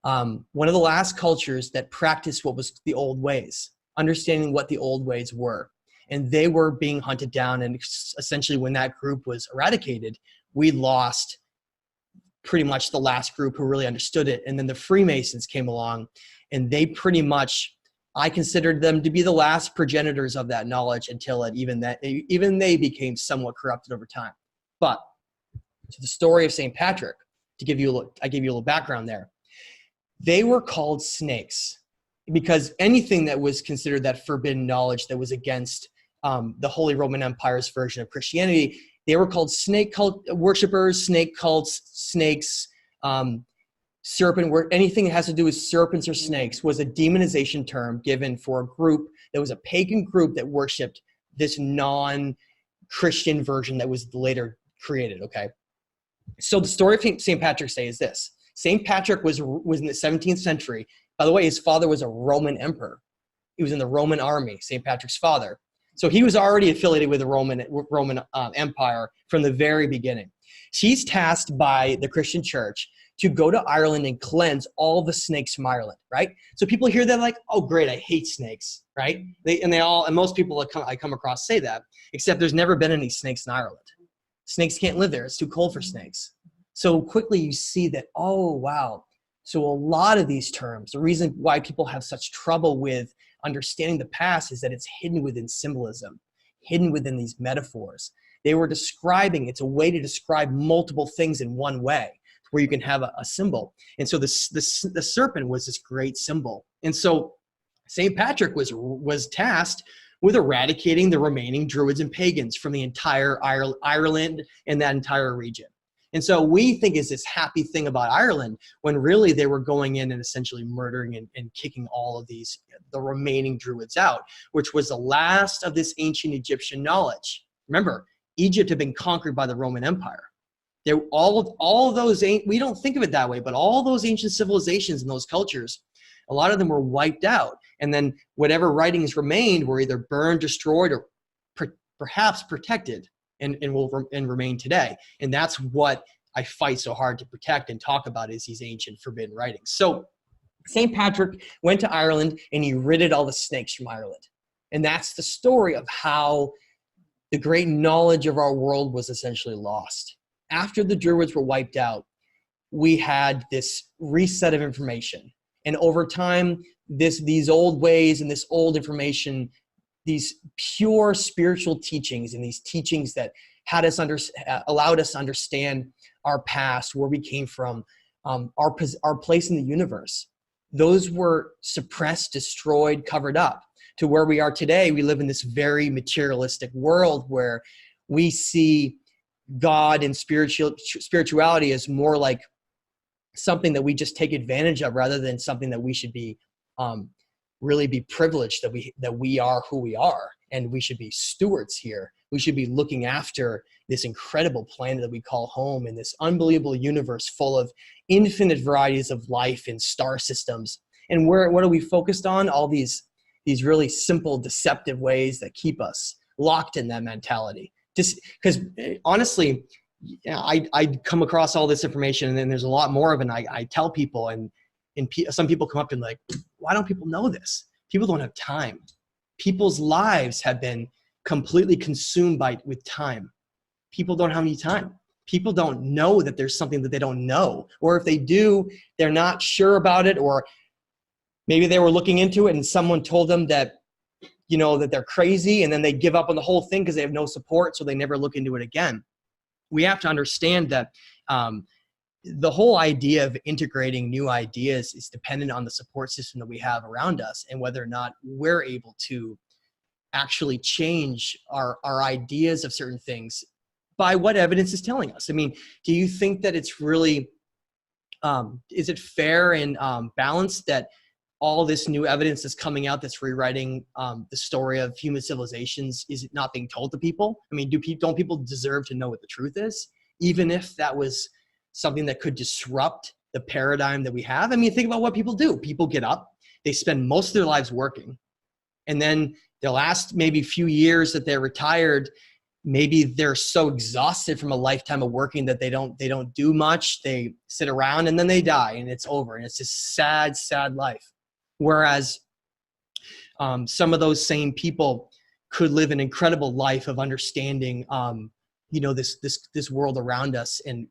one of the last cultures that practiced what was the old ways, understanding what the old ways were. and they were being hunted down. And essentially when that group was eradicated, we lost pretty much the last group who really understood it. And then the Freemasons came along, and they pretty much, I considered them to be the last progenitors of that knowledge until even they became somewhat corrupted over time. But to the story of St. Patrick, I gave you a little background there. They were called snakes because anything that was considered that forbidden knowledge that was against the Holy Roman Empire's version of Christianity, they were called snake cult worshippers, snake cults, snakes, serpent work. Anything that has to do with serpents or snakes was a demonization term given for a group that was a pagan group that worshipped this non-Christian version that was later created, okay? So the story of St. Patrick's Day is this. St. Patrick was in the 17th century. By the way, his father was a Roman emperor. He was in the Roman army, St. Patrick's father. So he was already affiliated with the Roman Empire from the very beginning. He's tasked by the Christian church to go to Ireland and cleanse all the snakes from Ireland, right? So people hear that like, oh great, I hate snakes, right? And most people I come across say that, except there's never been any snakes in Ireland. Snakes can't live there. It's too cold for snakes. So quickly you see that, oh, wow. So a lot of these terms, the reason why people have such trouble with understanding the past is that it's hidden within symbolism, hidden within these metaphors. They were describing, it's a way to describe multiple things in one way, where you can have a symbol. And so the serpent was this great symbol. And so St. Patrick was tasked with eradicating the remaining Druids and pagans from the entire Ireland and that entire region. And so we think is this happy thing about Ireland, when really they were going in and essentially murdering and kicking all of the remaining Druids out, which was the last of this ancient Egyptian knowledge. Remember, Egypt had been conquered by the Roman Empire. All of those, we don't think of it that way, but all those ancient civilizations and those cultures, a lot of them were wiped out. And then whatever writings remained were either burned, destroyed, or perhaps protected and remain today. And that's what I fight so hard to protect and talk about, is these ancient forbidden writings. So St. Patrick went to Ireland and he ridded all the snakes from Ireland. And that's the story of how the great knowledge of our world was essentially lost. After the Druids were wiped out, we had this reset of information. And over time, these old ways and this old information, these pure spiritual teachings and these teachings that had us allowed us to understand our past, where we came from, our place in the universe, those were suppressed, destroyed, covered up, to where we are today. We live in this very materialistic world where we see God and spirituality as more like something that we just take advantage of, rather than something that we should be really be privileged that we are who we are, and we should be stewards here. We should be looking after this incredible planet that we call home, and this unbelievable universe full of infinite varieties of life and star systems. And what are we focused on? All these really simple, deceptive ways that keep us locked in that mentality. Just because honestly, I come across all this information, and then there's a lot more of it. And I tell people, and some people come up and like, why don't people know this? People don't have time. People's lives have been completely consumed with time. People don't have any time. People don't know that there's something that they don't know. Or if they do, they're not sure about it, or maybe they were looking into it and someone told them that, that they're crazy, and then they give up on the whole thing because they have no support, so they never look into it again. We have to understand that the whole idea of integrating new ideas is dependent on the support system that we have around us, and whether or not we're able to actually change our ideas of certain things by what evidence is telling us. I mean, do you think that it's really, is it fair and balanced that all this new evidence that's coming out that's rewriting the story of human civilizations is not being told to people? I mean, don't people deserve to know what the truth is, even if that was something that could disrupt the paradigm that we have? I mean, think about what people do. People get up, they spend most of their lives working, and then the last maybe few years that they're retired, maybe they're so exhausted from a lifetime of working that they don't do much. They sit around and then they die and it's over. And it's this sad, sad life. Whereas some of those same people could live an incredible life of understanding, this world around us and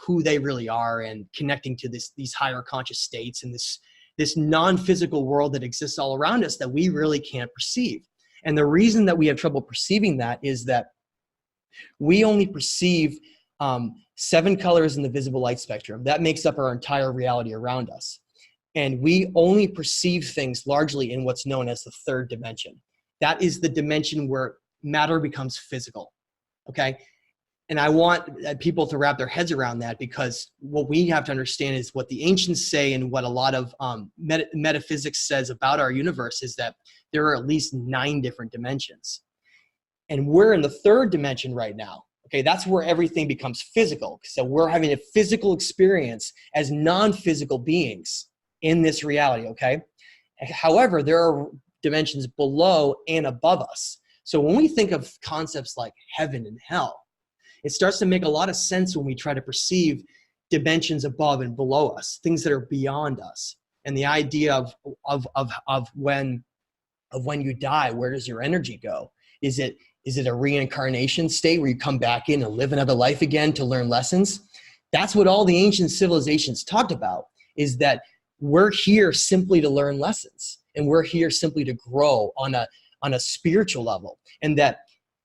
who they really are, and connecting to these higher conscious states and this non-physical world that exists all around us that we really can't perceive. And the reason that we have trouble perceiving that is that we only perceive 7 colors in the visible light spectrum. That makes up our entire reality around us. And we only perceive things largely in what's known as the 3rd dimension. That is the dimension where matter becomes physical, okay? And I want people to wrap their heads around that, because what we have to understand is what the ancients say, and what a lot of metaphysics says about our universe, is that there are at least 9 different dimensions. And we're in the 3rd dimension right now. Okay, that's where everything becomes physical. So we're having a physical experience as non-physical beings in this reality, okay? However, there are dimensions below and above us. So when we think of concepts like heaven and hell, it starts to make a lot of sense when we try to perceive dimensions above and below us, things that are beyond us. And the idea of when you die, where does your energy go? Is it a reincarnation state where you come back in and live another life again to learn lessons? That's what all the ancient civilizations talked about, is that we're here simply to learn lessons, and we're here simply to grow on a spiritual level, and that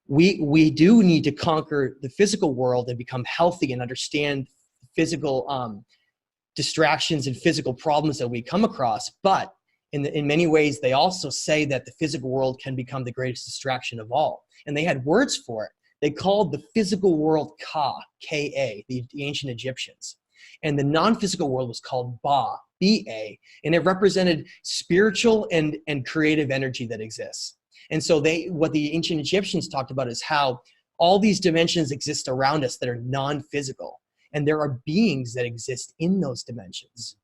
we do need to conquer the physical world and become healthy and understand physical distractions and physical problems that we come across. But in many ways, they also say that the physical world can become the greatest distraction of all. And they had words for it. They called the physical world Ka, K-A, the ancient Egyptians. And the non-physical world was called Ba, B-A, and it represented spiritual and creative energy that exists. And so what the ancient Egyptians talked about is how all these dimensions exist around us that are non-physical. And there are beings that exist in those dimensions.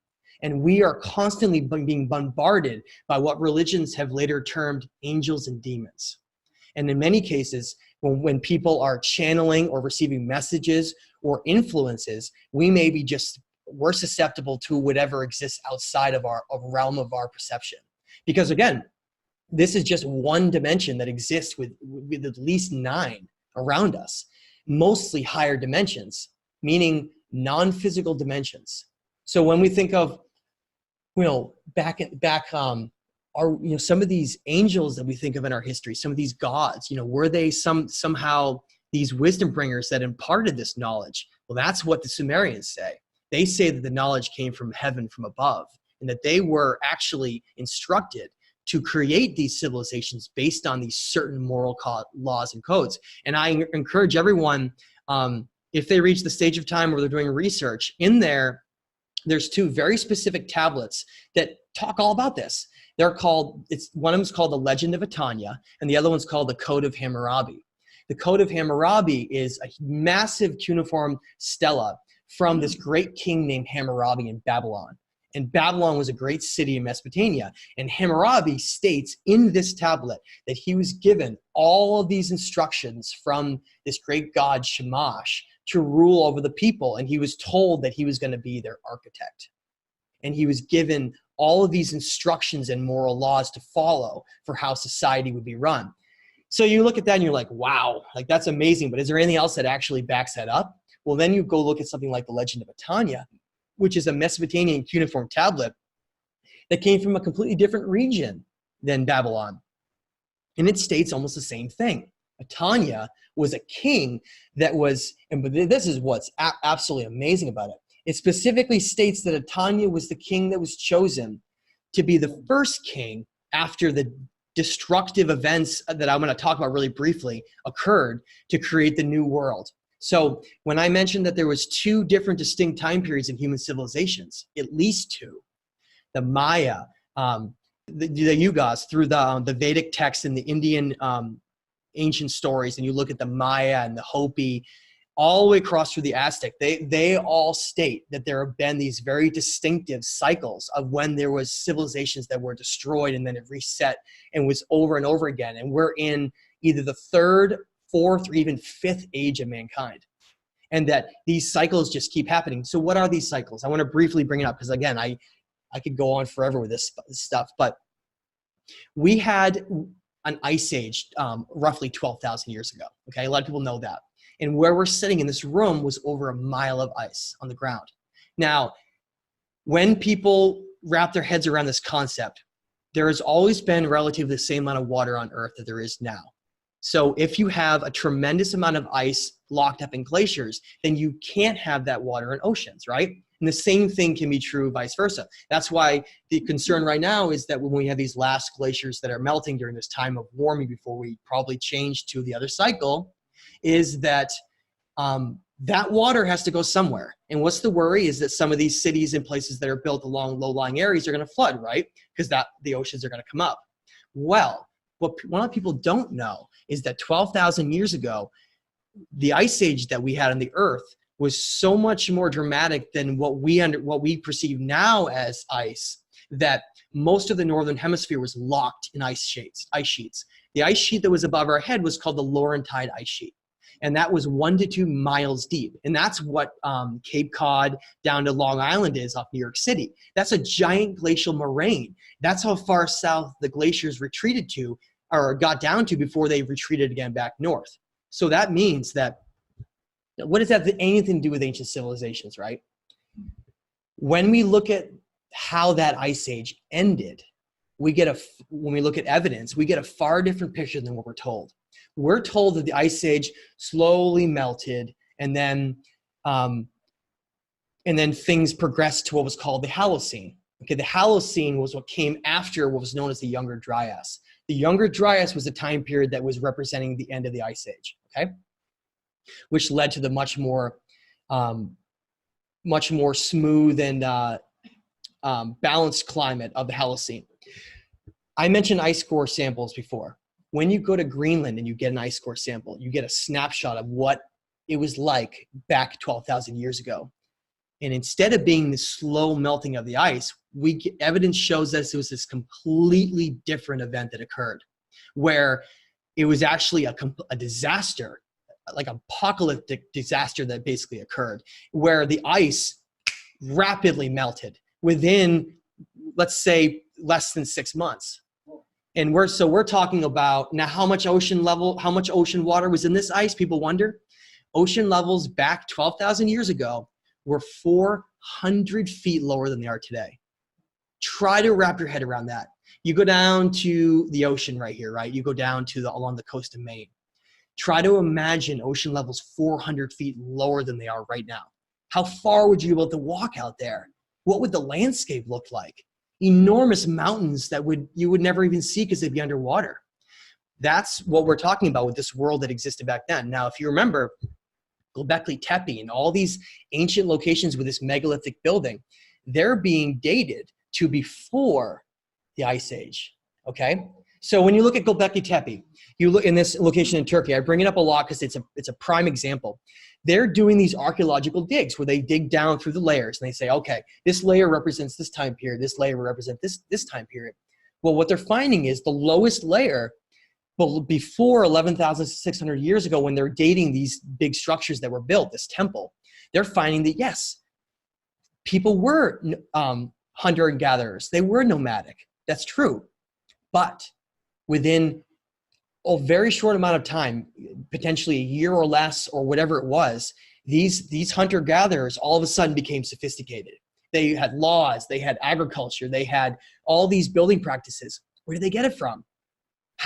And we are constantly being bombarded by what religions have later termed angels and demons. And in many cases, when people are channeling or receiving messages or influences, we're susceptible to whatever exists outside of our realm of our perception. Because again, this is just one dimension that exists with at least 9 around us, mostly higher dimensions, meaning non-physical dimensions. So when we think of, some of these angels that we think of in our history, some of these gods, were they somehow these wisdom bringers that imparted this knowledge? Well, that's what the Sumerians say. They say that the knowledge came from heaven, from above, and that they were actually instructed to create these civilizations based on these certain moral laws and codes. And I encourage everyone, if they reach the stage of time where they're doing research, there's 2 very specific tablets that talk all about this. They're called, one of them is called the Legend of Etanya, and the other one's called the Code of Hammurabi. The Code of Hammurabi is a massive cuneiform stela from this great king named Hammurabi in Babylon. And Babylon was a great city in Mesopotamia. And Hammurabi states in this tablet that he was given all of these instructions from this great god Shamash to rule over the people. And he was told that he was going to be their architect. And he was given all of these instructions and moral laws to follow for how society would be run. So you look at that and you're like, wow, like that's amazing. But is there anything else that actually backs that up? Well, then you go look at something like the Legend of Etanya, which is a Mesopotamian cuneiform tablet that came from a completely different region than Babylon. And it states almost the same thing. Etanya was a king that was, and this is what's absolutely amazing about it. It specifically states that Etanya was the king that was chosen to be the first king after the destructive events that I'm going to talk about really briefly occurred to create the new world. So when I mentioned that there was 2 different distinct time periods in human civilizations, at least 2, the Maya, the Yugas, through the Vedic texts and the Indian ancient stories, and you look at the Maya and the Hopi, all the way across through the Aztec, they all state that there have been these very distinctive cycles of when there was civilizations that were destroyed and then it reset and was over and over again. And we're in either the 3rd, 4th, or even 5th age of mankind. And that these cycles just keep happening. So what are these cycles? I want to briefly bring it up because again, I could go on forever with this stuff, but we had an ice age roughly 12,000 years ago. Okay, a lot of people know that. And where we're sitting in this room was over a mile of ice on the ground. Now, when people wrap their heads around this concept, there has always been relatively the same amount of water on Earth that there is now. So if you have a tremendous amount of ice locked up in glaciers, then you can't have that water in oceans, right? And the same thing can be true vice versa. That's why the concern right now is that when we have these last glaciers that are melting during this time of warming before we probably change to the other cycle, is that that water has to go somewhere. And what's the worry is that some of these cities and places that are built along low-lying areas are going to flood, right? Because the oceans are going to come up. Well, what a lot of people don't know is that 12,000 years ago, the ice age that we had on the Earth was so much more dramatic than what we perceive now as ice, that most of the northern hemisphere was locked in ice sheets. The ice sheet that was above our head was called the Laurentide ice sheet. And that was 1 to 2 miles deep. And that's what Cape Cod down to Long Island is off New York City. That's a giant glacial moraine. That's how far south the glaciers retreated to, or got down to, before they retreated again back north. So that means that, what does that have anything to do with ancient civilizations, right? When we look at how that ice age ended, when we look at evidence, we get a far different picture than what we're told. We're told that the ice age slowly melted, and then things progressed to what was called the Holocene. Okay, the Holocene was what came after what was known as the Younger Dryas. The Younger Dryas was a time period that was representing the end of the ice age. Okay, which led to the much more smooth and balanced climate of the Holocene. I mentioned ice core samples before. When you go to Greenland and you get an ice core sample, you get a snapshot of what it was like back 12,000 years ago. And instead of being the slow melting of the ice, evidence shows us it was this completely different event that occurred, where it was actually a disaster, like an apocalyptic disaster that basically occurred, where the ice rapidly melted within, let's say, less than 6 months. And we're talking about now how much ocean water was in this ice, people wonder. Ocean levels back 12,000 years ago were 400 feet lower than they are today. Try to wrap your head around that. You go down to the ocean right here, right? You go down to along the coast of Maine. Try to imagine ocean levels 400 feet lower than they are right now. How far would you be able to walk out there? What would the landscape look like? Enormous mountains that you would never even see because they'd be underwater. That's what we're talking about with this world that existed back then. Now, if you remember, Göbekli Tepe and all these ancient locations with this megalithic building, they're being dated to before the Ice Age, okay? So when you look at Göbekli Tepe, you look in this location in Turkey, I bring it up a lot because it's a prime example. They're doing these archaeological digs where they dig down through the layers and they say, okay, this layer represents this time period, this layer represents this time period. Well, what they're finding is the lowest layer, but before 11,600 years ago, when they're dating these big structures that were built, this temple, they're finding that yes, people were hunter and gatherers. They were nomadic. That's true. But within a very short amount of time, potentially a year or less or whatever it was, these hunter-gatherers all of a sudden became sophisticated. They had laws, they had agriculture, they had all these building practices. Where did they get it from?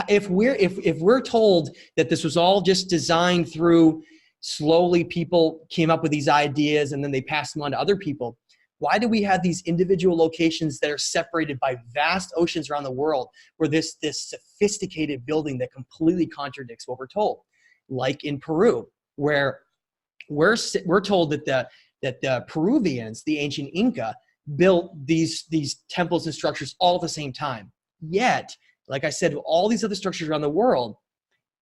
If we're told that this was all just designed through slowly people came up with these ideas and then they passed them on to other people, why do we have these individual locations that are separated by vast oceans around the world where this sophisticated building that completely contradicts what we're told? Like in Peru, where we're told that the Peruvians, the ancient Inca, built these temples and structures all at the same time. Yet, like I said, all these other structures around the world,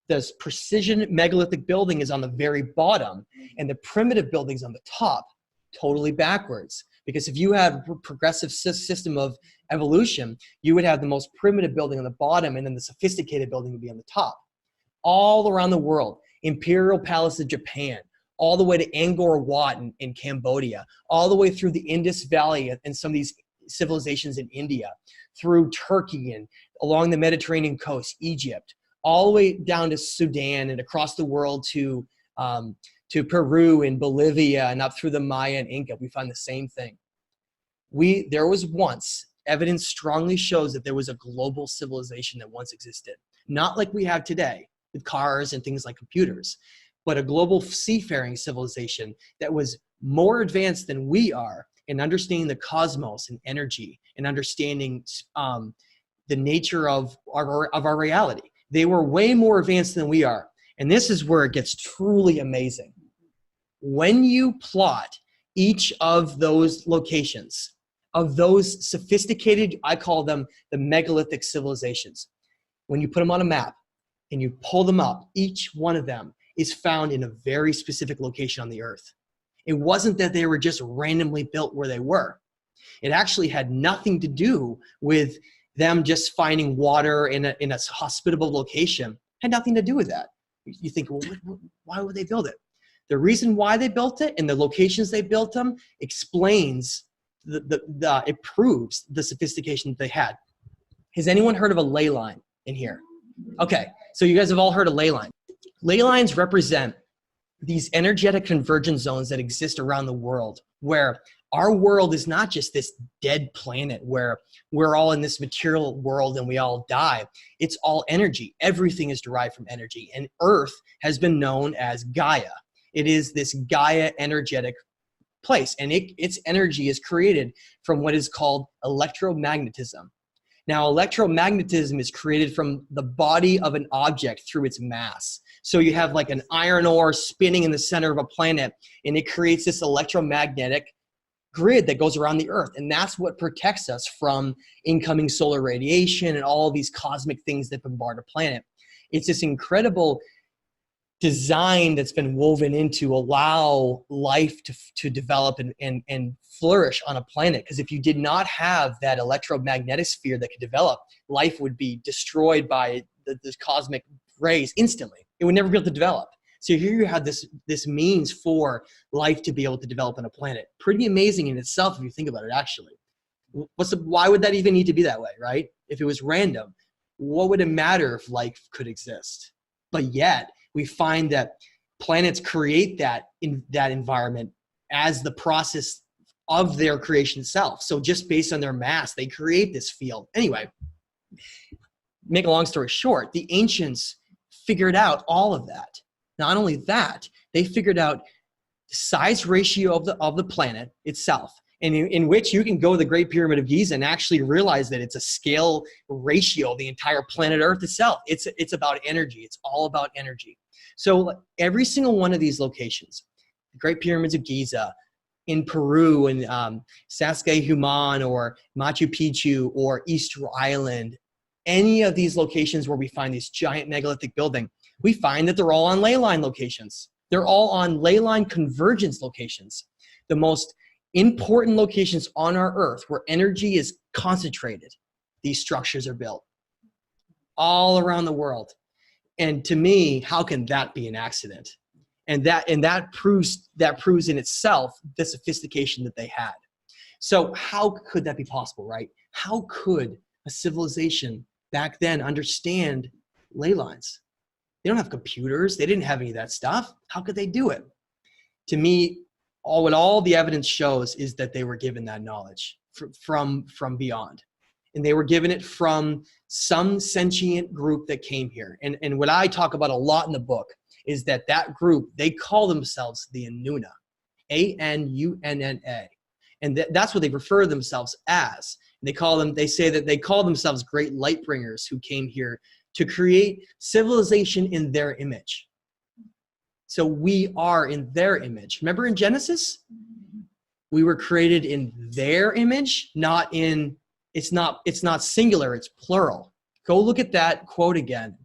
this precision megalithic building is on the very bottom and the primitive building's on the top, totally backwards. Because if you have a progressive system of evolution, you would have the most primitive building on the bottom and then the sophisticated building would be on the top. All around the world, Imperial Palace of Japan, all the way to Angkor Wat in Cambodia, all the way through the Indus Valley and some of these civilizations in India, through Turkey and along the Mediterranean coast, Egypt, all the way down to Sudan and across the world to Peru and Bolivia and up through the Maya and Inca. We find the same thing. There was once, evidence strongly shows that there was a global civilization that once existed. Not like we have today with cars and things like computers, but a global seafaring civilization that was more advanced than we are in understanding the cosmos and energy and understanding the nature of our reality. They were way more advanced than we are. And this is where it gets truly amazing. When you plot each of those locations, of those sophisticated, I call them the megalithic civilizations, when you put them on a map and you pull them up, each one of them is found in a very specific location on the earth. It wasn't that they were just randomly built where they were. It actually had nothing to do with them just finding water in a hospitable location. It had nothing to do with that. You think, well, why would they build it? The reason why they built it and the locations they built them explains, it proves the sophistication that they had. Has anyone heard of a ley line in here? Okay, so you guys have all heard of ley line. Ley lines represent these energetic convergence zones that exist around the world, where our world is not just this dead planet where we're all in this material world and we all die. It's all energy. Everything is derived from energy. And Earth has been known as Gaia. It is this Gaia energetic place. And its energy is created from what is called electromagnetism. Now, electromagnetism is created from the body of an object through its mass. So you have like an iron ore spinning in the center of a planet, and it creates this electromagnetic grid that goes around the earth. And that's what protects us from incoming solar radiation and all these cosmic things that bombard a planet. It's this incredible design that's been woven in to allow life to develop and flourish on a planet. Because if you did not have that electromagnetic sphere that could develop, life would be destroyed by the cosmic rays instantly. It would never be able to develop. So here you have this means for life to be able to develop on a planet. Pretty amazing in itself if you think about it, actually. Why would that even need to be that way, right? If it was random, what would it matter if life could exist? But yet, we find that planets create that environment as the process of their creation itself. So just based on their mass, they create this field. Anyway, make a long story short, the ancients figured out all of that. Not only that, they figured out the size ratio of the planet itself, and in which you can go to the Great Pyramid of Giza and actually realize that it's a scale ratio of the entire planet Earth itself. It's about energy. It's all about energy. So every single one of these locations, the Great Pyramids of Giza, in Peru and Sacsayhuaman or Machu Picchu or Easter Island, any of these locations where we find these giant megalithic building, we find that they're all on ley line locations. They're all on ley line convergence locations, the most important locations on our earth where energy is concentrated. These structures are built all around the world. And to me, how can that be an accident? And that proves in itself the sophistication that they had. So how could that be possible, right? How could a civilization back then understand ley lines? They don't have computers. They didn't have any of that stuff. How could they do it? To me, what all the evidence shows is that they were given that knowledge from beyond. And they were given it from some sentient group that came here. And what I talk about a lot in the book is that group, they call themselves the Anunna, A-N-U-N-N-A. And that's what they refer to themselves as. They say that they call themselves great light bringers who came here to create civilization in their image. So we are in their image. Remember in Genesis? We were created in their image, not in, it's not singular, it's plural. Go look at that quote again.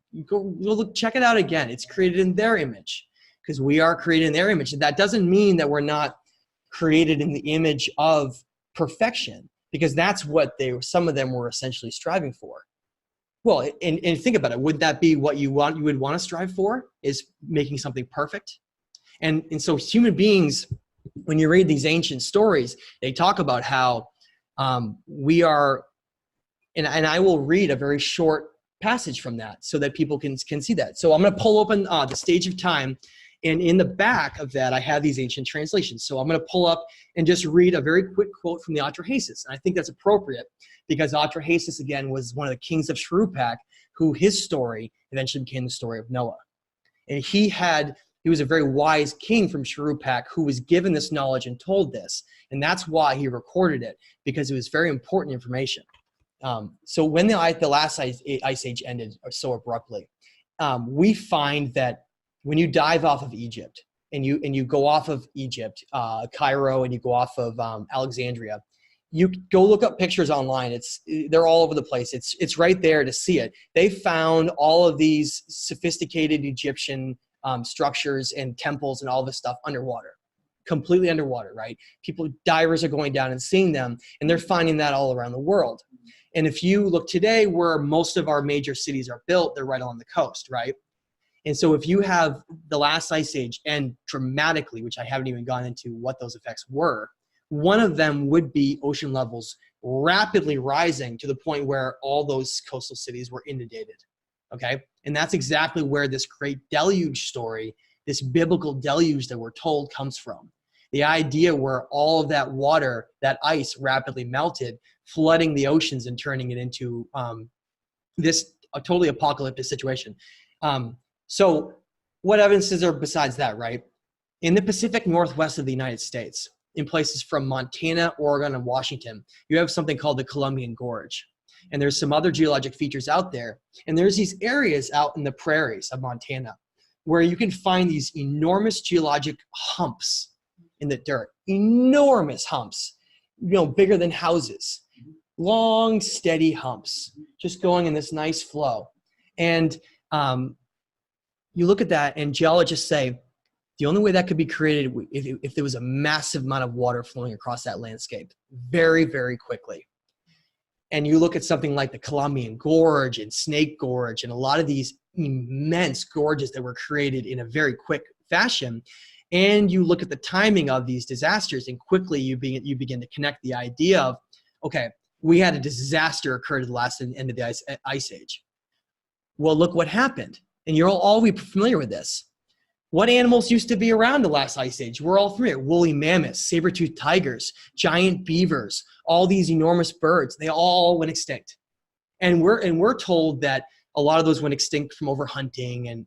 Check it out again. It's created in their image because we are created in their image. And that doesn't mean that we're not created in the image of perfection, because that's what some of them were essentially striving for. Well, and think about it. Would that be what you would want to strive for, is making something perfect? And so human beings, when you read these ancient stories, they talk about how we are And I will read a very short passage from that so that people can see that. So I'm going to pull open the Stage of Time, and in the back of that I have these ancient translations. So I'm going to pull up and just read a very quick quote from the Atrahasis. And I think that's appropriate because Atrahasis, again, was one of the kings of Shuruppak, who his story eventually became the story of Noah. And he was a very wise king from Shuruppak who was given this knowledge and told this. And that's why he recorded it, because it was very important information. So when the last ice age ended so abruptly, we find that when you dive off of Egypt and you go off of Egypt, Cairo, and you go off of Alexandria, you go look up pictures online. They're all over the place. It's right there to see it. They found all of these sophisticated Egyptian structures and temples and all this stuff underwater, completely underwater, right? Divers are going down and seeing them, and they're finding that all around the world. And if you look today, where most of our major cities are built, they're right along the coast, right? And so if you have the last ice age end dramatically, which I haven't even gone into what those effects were, one of them would be ocean levels rapidly rising to the point where all those coastal cities were inundated, okay? And that's exactly where this great deluge story, this biblical deluge that we're told, comes from. The idea where all of that water, that ice, rapidly melted, flooding the oceans and turning it into a totally apocalyptic situation. So what evidence is there besides that, right? In the Pacific Northwest of the United States, in places from Montana, Oregon, and Washington, you have something called the Columbian Gorge. And there's some other geologic features out there. And there's these areas out in the prairies of Montana where you can find these enormous geologic humps in the dirt, enormous humps, bigger than houses, long, steady humps, just going in this nice flow. And you look at that, and geologists say the only way that could be created if there was a massive amount of water flowing across that landscape very, very quickly. And you look at something like the Columbian Gorge and Snake Gorge and a lot of these immense gorges that were created in a very quick fashion, and you look at the timing of these disasters, and quickly you begin to connect the idea of, okay, we had a disaster occur at the last end of the ice age. Well, look what happened. And you're all be familiar with this. What animals used to be around the last ice age? We're all familiar. Woolly mammoths, saber-toothed tigers, giant beavers, all these enormous birds, they all went extinct. And we're told that a lot of those went extinct from overhunting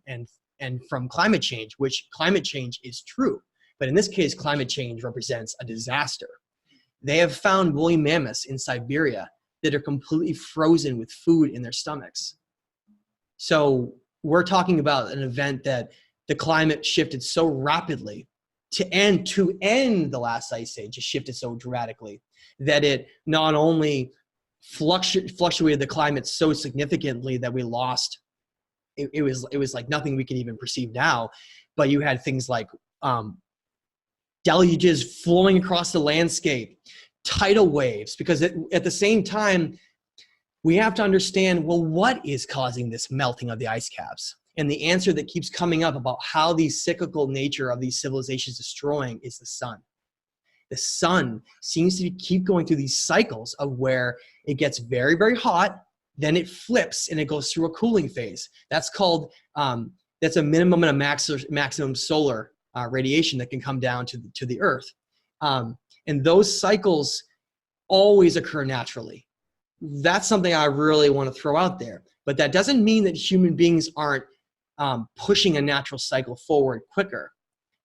and from climate change, which climate change is true. But in this case, climate change represents a disaster. They have found woolly mammoths in Siberia that are completely frozen with food in their stomachs. So we're talking about an event that the climate shifted so rapidly to end the last ice age. It shifted so dramatically that it not only fluctuated the climate so significantly that we lost, it was like nothing we can even perceive now, but you had things like deluges flowing across the landscape, tidal waves, because at the same time, we have to understand, well, what is causing this melting of the ice caps? And the answer that keeps coming up about how the cyclical nature of these civilizations destroying is the sun. The sun seems to keep going through these cycles of where it gets very, very hot, then it flips and it goes through a cooling phase. That's called, that's a minimum and a maximum solar radiation that can come down to the earth. And those cycles always occur naturally. That's something I really want to throw out there. But that doesn't mean that human beings aren't pushing a natural cycle forward quicker.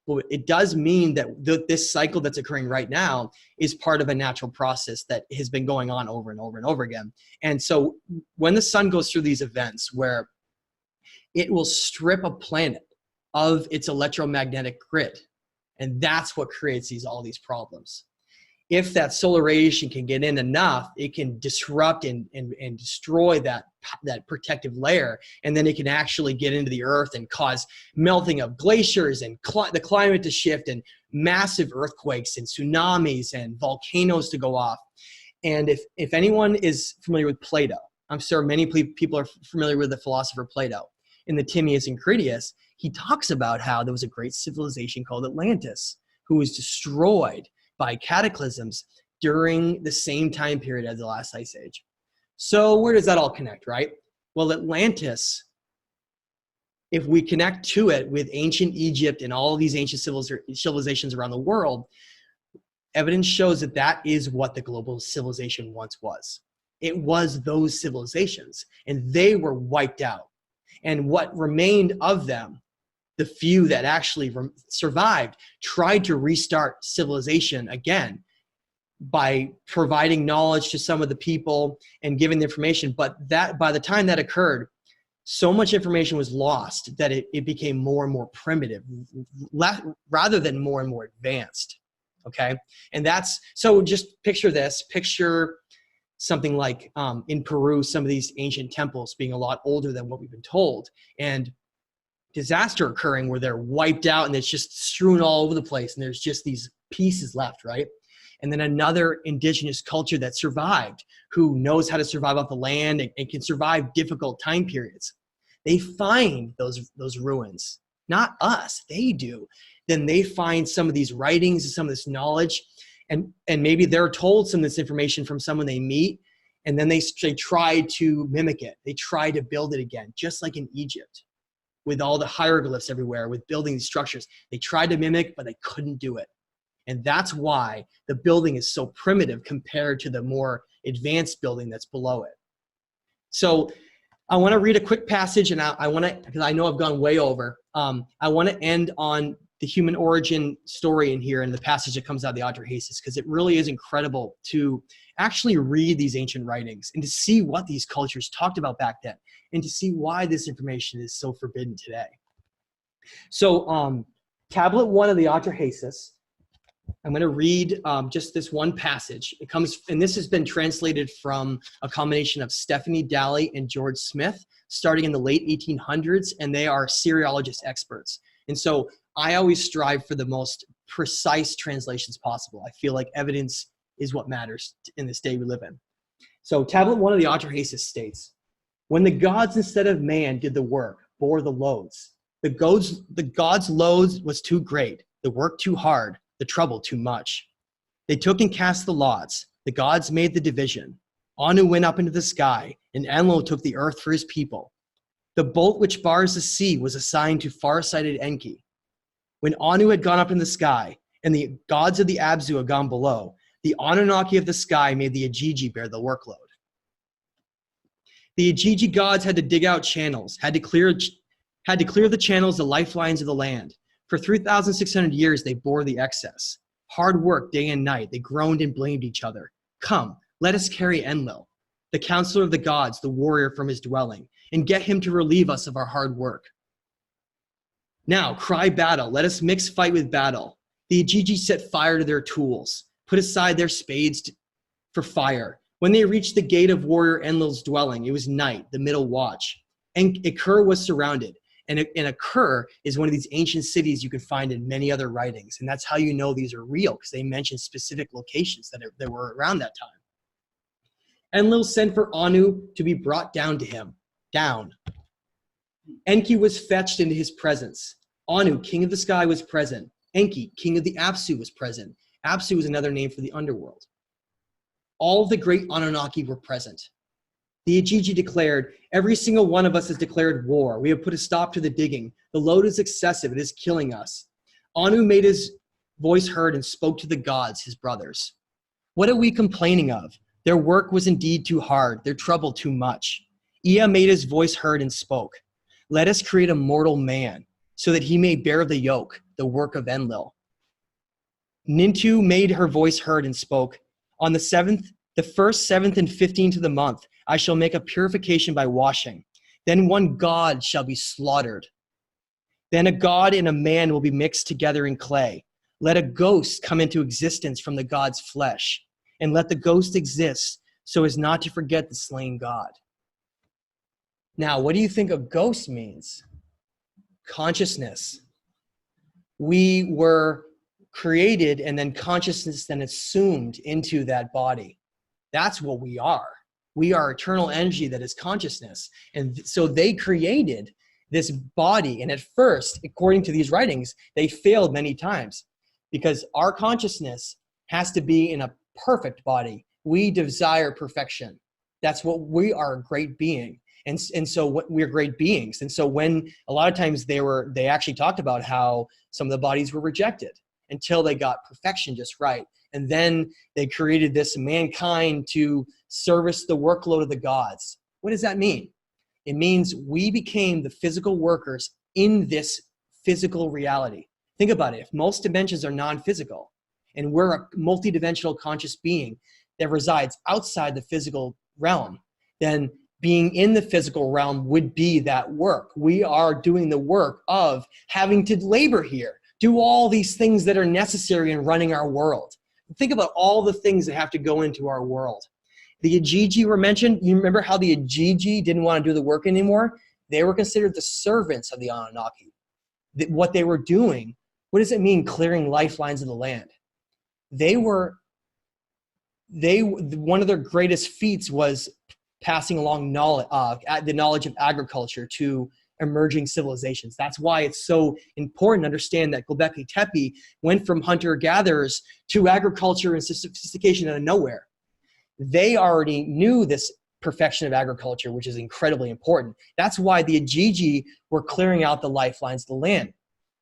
But it does mean that this cycle that's occurring right now is part of a natural process that has been going on over and over and over again. And so when the sun goes through these events where it will strip a planet of its electromagnetic grid, and that's what creates all these problems. If that solar radiation can get in enough, it can disrupt and destroy that protective layer, and then it can actually get into the earth and cause melting of glaciers and the climate to shift and massive earthquakes and tsunamis and volcanoes to go off. And if anyone is familiar with Plato, I'm sure many people are familiar with the philosopher Plato. In the Timaeus and Critias, he talks about how there was a great civilization called Atlantis who was destroyed by cataclysms during the same time period as the last ice age. So where does that all connect, right? Well, Atlantis, if we connect to it with ancient Egypt and all of these ancient civilizations around the world, evidence shows that that is what the global civilization once was. It was those civilizations, and they were wiped out. And what remained of them, the few that actually survived, tried to restart civilization again by providing knowledge to some of the people and giving the information. But that by the time that occurred, so much information was lost that it became more and more primitive rather than more and more advanced. Okay. And that's, so just picture this, picture something like in Peru, some of these ancient temples being a lot older than what we've been told, and disaster occurring where they're wiped out and it's just strewn all over the place. And there's just these pieces left, right? And then another indigenous culture that survived, who knows how to survive off the land and can survive difficult time periods. They find those ruins, not us, they do. Then they find some of these writings and some of this knowledge, and maybe they're told some of this information from someone they meet, and then they try to mimic it. They try to build it again, just like in Egypt, with all the hieroglyphs everywhere, with building these structures. They tried to mimic, but they couldn't do it. And that's why the building is so primitive compared to the more advanced building that's below it. So I want to read a quick passage, and I want to, because I know I've gone way over, I want to end on the human origin story in here and the passage that comes out of the Atrahasis, because it really is incredible to actually read these ancient writings and to see what these cultures talked about back then and to see why this information is so forbidden today. So tablet 1 of the Atrahasis, I'm going to read just this one passage. It comes, and this has been translated from a combination of Stephanie Daly and George Smith, starting in the late 1800s, and they are Syriologist experts. And so I always strive for the most precise translations possible. I feel like evidence is what matters in this day we live in. So tablet 1 of the Atrahasis states, when the gods instead of man did the work, bore the loads. The gods' loads was too great, the work too hard, the trouble too much. They took and cast the lots. The gods made the division. Anu went up into the sky, and Enlil took the earth for his people. The bolt which bars the sea was assigned to far-sighted Enki. When Anu had gone up in the sky, and the gods of the Abzu had gone below, the Anunnaki of the sky made the Ajiji bear the workload. The Ajiji gods had to dig out channels, had to clear the channels, the lifelines of the land. For 3,600 years, they bore the excess. Hard work day and night, they groaned and blamed each other. Come, let us carry Enlil, the counselor of the gods, the warrior from his dwelling, and get him to relieve us of our hard work. Now, cry battle, let us mix fight with battle. The Ajiji set fire to their tools, put aside their spades for fire. When they reached the gate of warrior Enlil's dwelling, it was night, the middle watch. And Akur was surrounded. And Akur is one of these ancient cities you can find in many other writings. And that's how you know these are real, because they mention specific locations that were around that time. Enlil sent for Anu to be brought down to him. Down. Enki was fetched into his presence. Anu, king of the sky, was present. Enki, king of the Apsu, was present. Apsu is another name for the underworld. All of the great Anunnaki were present. The Ajiji declared, every single one of us has declared war. We have put a stop to the digging. The load is excessive. It is killing us. Anu made his voice heard and spoke to the gods, his brothers. What are we complaining of? Their work was indeed too hard, their trouble too much. Ea made his voice heard and spoke. Let us create a mortal man, so that he may bear the yoke, the work of Enlil. Nintu made her voice heard and spoke. On the 7th, the 1st, 7th, and 15th of the month, I shall make a purification by washing. Then one god shall be slaughtered. Then a god and a man will be mixed together in clay. Let a ghost come into existence from the god's flesh, and let the ghost exist so as not to forget the slain god. Now, what do you think a ghost means? Consciousness. We were created, and then consciousness then assumed into that body. That's what we are. We are eternal energy that is consciousness. And so they created this body. And at first, according to these writings, they failed many times because our consciousness has to be in a perfect body. We desire perfection. That's what we are, a great being. And so what we're great beings. And so when a lot of times they actually talked about how some of the bodies were rejected until they got perfection just right. And then they created this mankind to service the workload of the gods. What does that mean? It means we became the physical workers in this physical reality. Think about it. If most dimensions are non-physical and we're a multidimensional conscious being that resides outside the physical realm, then being in the physical realm would be that work. We are doing the work of having to labor here, do all these things that are necessary in running our world. Think about all the things that have to go into our world. The Ajiji were mentioned. You remember how the Ajiji didn't want to do the work anymore? They were considered the servants of the Anunnaki. What they were doing, what does it mean, clearing lifelines of the land? One of their greatest feats was passing along knowledge, the knowledge of agriculture to emerging civilizations. That's why it's so important to understand that Göbekli Tepe went from hunter-gatherers to agriculture and sophistication out of nowhere. They already knew this perfection of agriculture, which is incredibly important. That's why the Ajiji were clearing out the lifelines of the land.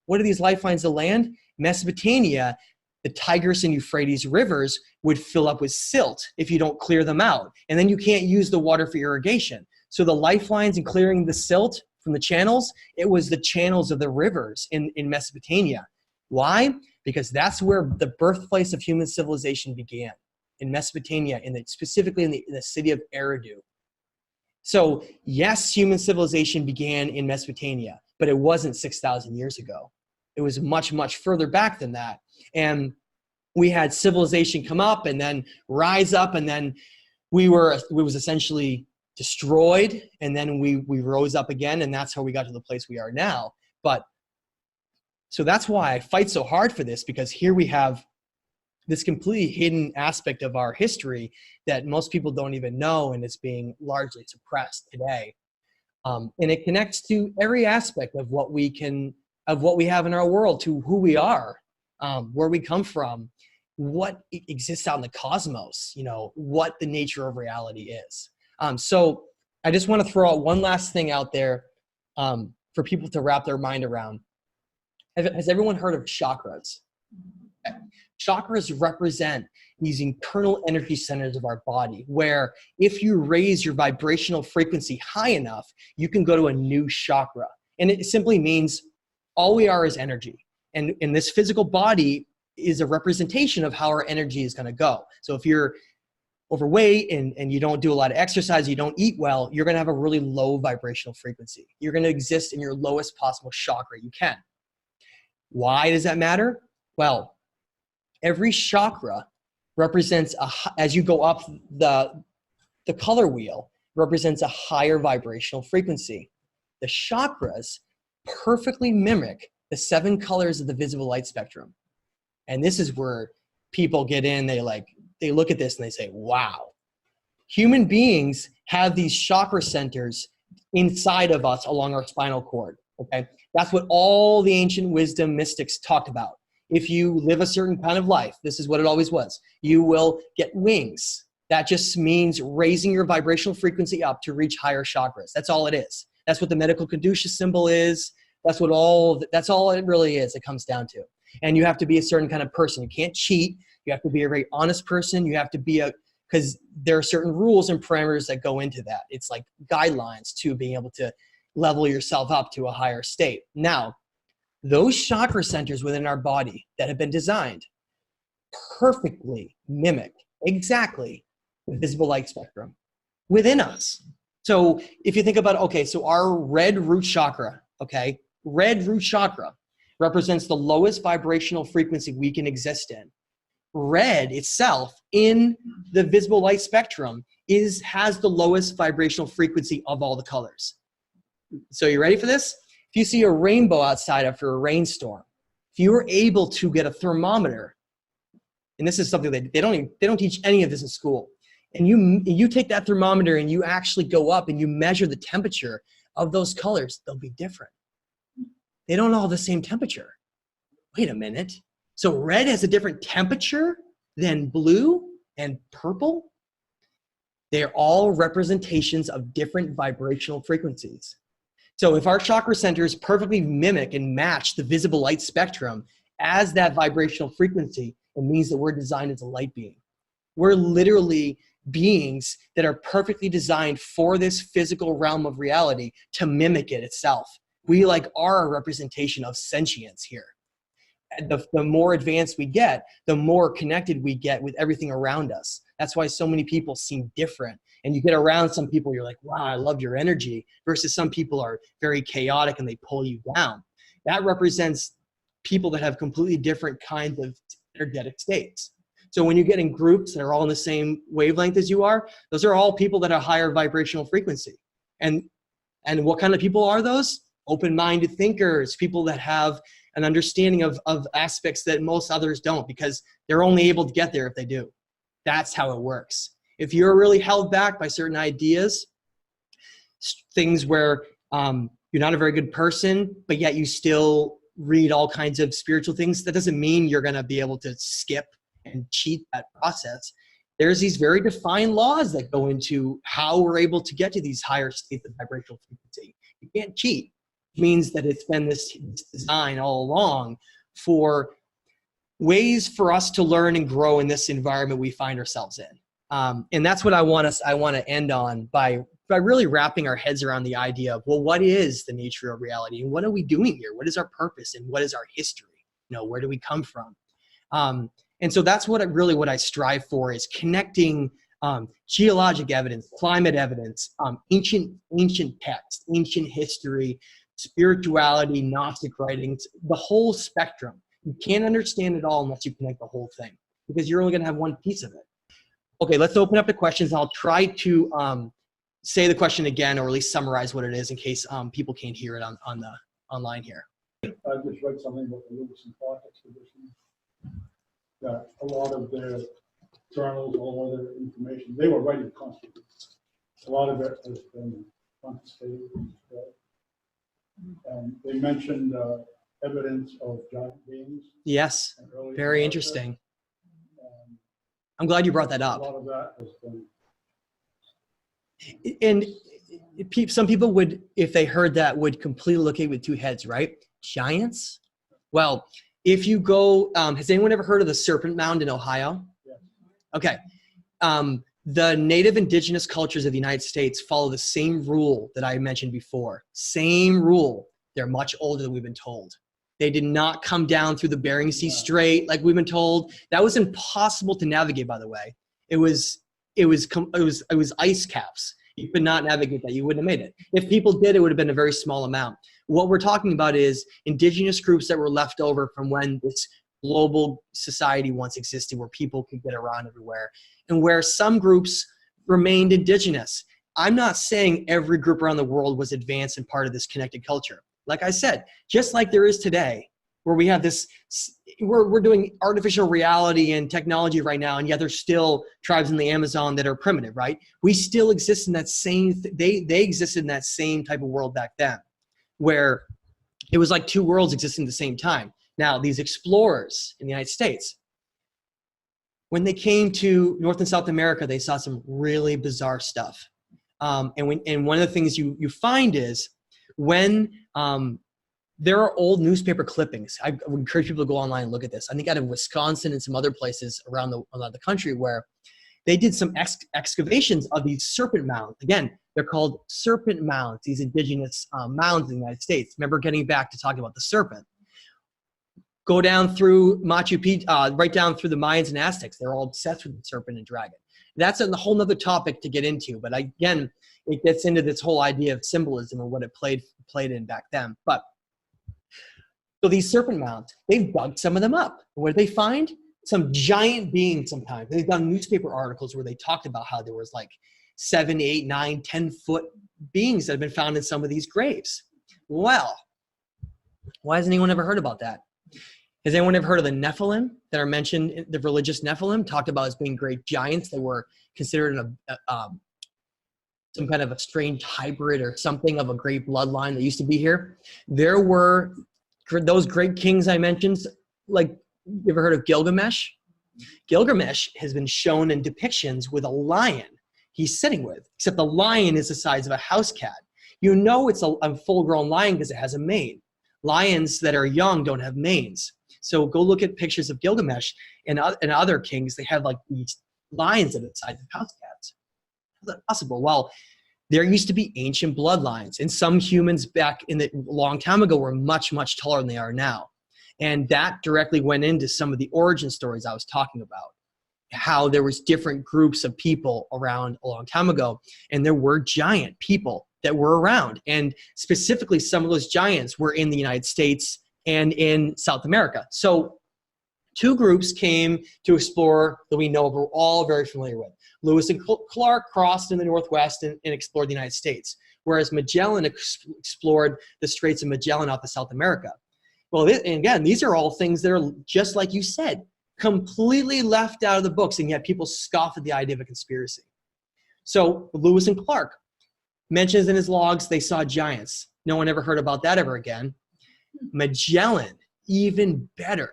What are these lifelines of land? Mesopotamia, the Tigris and Euphrates rivers would fill up with silt if you don't clear them out. And then you can't use the water for irrigation. So the lifelines and clearing the silt from the channels, it was the channels of the rivers in Mesopotamia. Why? Because that's where the birthplace of human civilization began, in Mesopotamia, specifically in the city of Eridu. So yes, human civilization began in Mesopotamia, but it wasn't 6,000 years ago. It was much, much further back than that. And we had civilization come up and then rise up, and then we was essentially destroyed, and then we rose up again, and that's how we got to the place we are now. But so that's why I fight so hard for this, because here we have this completely hidden aspect of our history that most people don't even know, and it's being largely suppressed today. And it connects to every aspect of what we have in our world, to who we are, where we come from, what exists out in the cosmos, what the nature of reality is. So I just want to throw out one last thing out there for people to wrap their mind around. Has everyone heard of chakras? Okay. Chakras represent these internal energy centers of our body, where if you raise your vibrational frequency high enough, you can go to a new chakra. And it simply means all we are is energy. And this physical body is a representation of how our energy is going to go. So if you're overweight and you don't do a lot of exercise, you don't eat well, you're going to have a really low vibrational frequency. You're going to exist in your lowest possible chakra you can. Why does that matter? Well, every chakra represents, as you go up the color wheel, represents a higher vibrational frequency. The chakras perfectly mimic the 7 colors of the visible light spectrum. And this is where people get in, they look at this and they say, wow. Human beings have these chakra centers inside of us along our spinal cord, okay? That's what all the ancient wisdom mystics talked about. If you live a certain kind of life, this is what it always was, you will get wings. That just means raising your vibrational frequency up to reach higher chakras. That's all it is. That's what the medical Caduceus symbol is. That's all it really is, it comes down to. And you have to be a certain kind of person. You can't cheat. You have to be a very honest person. You have to be because there are certain rules and parameters that go into that. It's like guidelines to being able to level yourself up to a higher state. Now, those chakra centers within our body that have been designed perfectly mimic exactly the visible light spectrum within us. So if you think about, okay, so our red root chakra, okay, red root chakra represents the lowest vibrational frequency we can exist in. Red itself in the visible light spectrum has the lowest vibrational frequency of all the colors. So you ready for this? If you see a rainbow outside after a rainstorm, if you were able to get a thermometer, and this is something that they don't teach any of this in school, and you take that thermometer and you actually go up and you measure the temperature of those colors, they'll be different. They don't all have the same temperature. Wait a minute. So red has a different temperature than blue and purple? They're all representations of different vibrational frequencies. So if our chakra centers perfectly mimic and match the visible light spectrum as that vibrational frequency, it means that we're designed as a light being. We're literally beings that are perfectly designed for this physical realm of reality to mimic it itself. We are a representation of sentience here. The more advanced we get, the more connected we get with everything around us. That's why so many people seem different. And you get around some people, you're like, wow, I love your energy, versus some people are very chaotic and they pull you down. That represents people that have completely different kinds of energetic states. So when you get in groups that are all in the same wavelength as you are, those are all people that are higher vibrational frequency. And what kind of people are those? Open-minded thinkers, people that have an understanding of aspects that most others don't, because they're only able to get there if they do. That's how it works. If you're really held back by certain ideas, things where you're not a very good person, but yet you still read all kinds of spiritual things, that doesn't mean you're going to be able to skip and cheat that process. There's these very defined laws that go into how we're able to get to these higher states of vibrational frequency. You can't cheat. It means that it's been this design all along for ways for us to learn and grow in this environment we find ourselves in. And that's what I want to end on by really wrapping our heads around the idea of, well, what is the nature of reality, and what are we doing here? What is our purpose, and what is our history? Where do we come from? And so that's what I strive for, is connecting geologic evidence, climate evidence, ancient texts, ancient history, spirituality, Gnostic writings, the whole spectrum. You can't understand it all unless you connect the whole thing, because you're only going to have one piece of it. Okay, let's open up the questions. I'll try to say the question again, or at least summarize what it is in case people can't hear it on the online here.
I just read something about the Lewis and Clark expedition, that a lot of their journals, all of their information, they were writing constantly. A lot of it has been confiscated. And they mentioned evidence of giant beings.
Yes, very interesting. I'm glad you brought that up.
A lot of that has been.
And some people would, if they heard that, would completely look at it with two heads, right? Giants? Well, if you go, has anyone ever heard of the Serpent Mound in Ohio?
Yes.
Okay. The native indigenous cultures of the United States follow the same rule that I mentioned before. Same rule. They're much older than we've been told. They did not come down through the Bering Sea Strait like we've been told. That was impossible to navigate, by the way. It was ice caps. You could not navigate that. You wouldn't have made it. If people did, it would have been a very small amount. What we're talking about is indigenous groups that were left over from when this global society once existed, where people could get around everywhere, and where some groups remained indigenous. I'm not saying every group around the world was advanced and part of this connected culture. Like I said, just like there is today, where we have this, we're doing artificial reality and technology right now, and yet there's still tribes in the Amazon that are primitive, right? We still exist in that same, they existed in that same type of world back then, where it was like two worlds existing at the same time. Now, these explorers in the United States, when they came to North and South America, they saw some really bizarre stuff. And one of the things you find is when there are old newspaper clippings. I would encourage people to go online and look at this. I think out of Wisconsin and some other places around the country, where they did some excavations of these serpent mounds. Again, they're called serpent mounds, these indigenous mounds in the United States. Remember, getting back to talking about the serpent. Go down through Machu Picchu, right down through the Mayans and Aztecs. They're all obsessed with the serpent and dragon. That's a whole nother topic to get into. But again, it gets into this whole idea of symbolism and what it played in back then. But so these serpent mounds, they've dug some of them up. What did they find? Some giant beings sometimes. They've done newspaper articles where they talked about how there was like 7, 8, 9, 10-foot beings that have been found in some of these graves. Well, why has anyone ever heard about that? Has anyone ever heard of the Nephilim that are mentioned, the religious Nephilim, talked about as being great giants that were considered some kind of a strange hybrid or something of a great bloodline that used to be here? There were those great kings I mentioned, like, you ever heard of Gilgamesh? Gilgamesh has been shown in depictions with a lion. he's sitting with, except the lion is the size of a house cat. You know it's a full-grown lion because it has a mane. Lions that are young don't have manes. So go look at pictures of Gilgamesh and other kings. They have like these lions that are the size of house cats. How's that possible? Well, there used to be ancient bloodlines, and some humans back in the long time ago were much, much taller than they are now. And that directly went into some of the origin stories I was talking about, how there was different groups of people around a long time ago, and there were giant people that were around. And specifically, some of those giants were in the United States and in South America. So two groups came to explore that we know we're all very familiar with. Lewis and Clark crossed in the Northwest and explored the United States, whereas Magellan explored the Straits of Magellan off of South America. Well, and again, these are all things that are, just like you said, completely left out of the books, and yet people scoff at the idea of a conspiracy. So Lewis and Clark mentions in his logs they saw giants. No one ever heard about that ever again. Magellan, even better.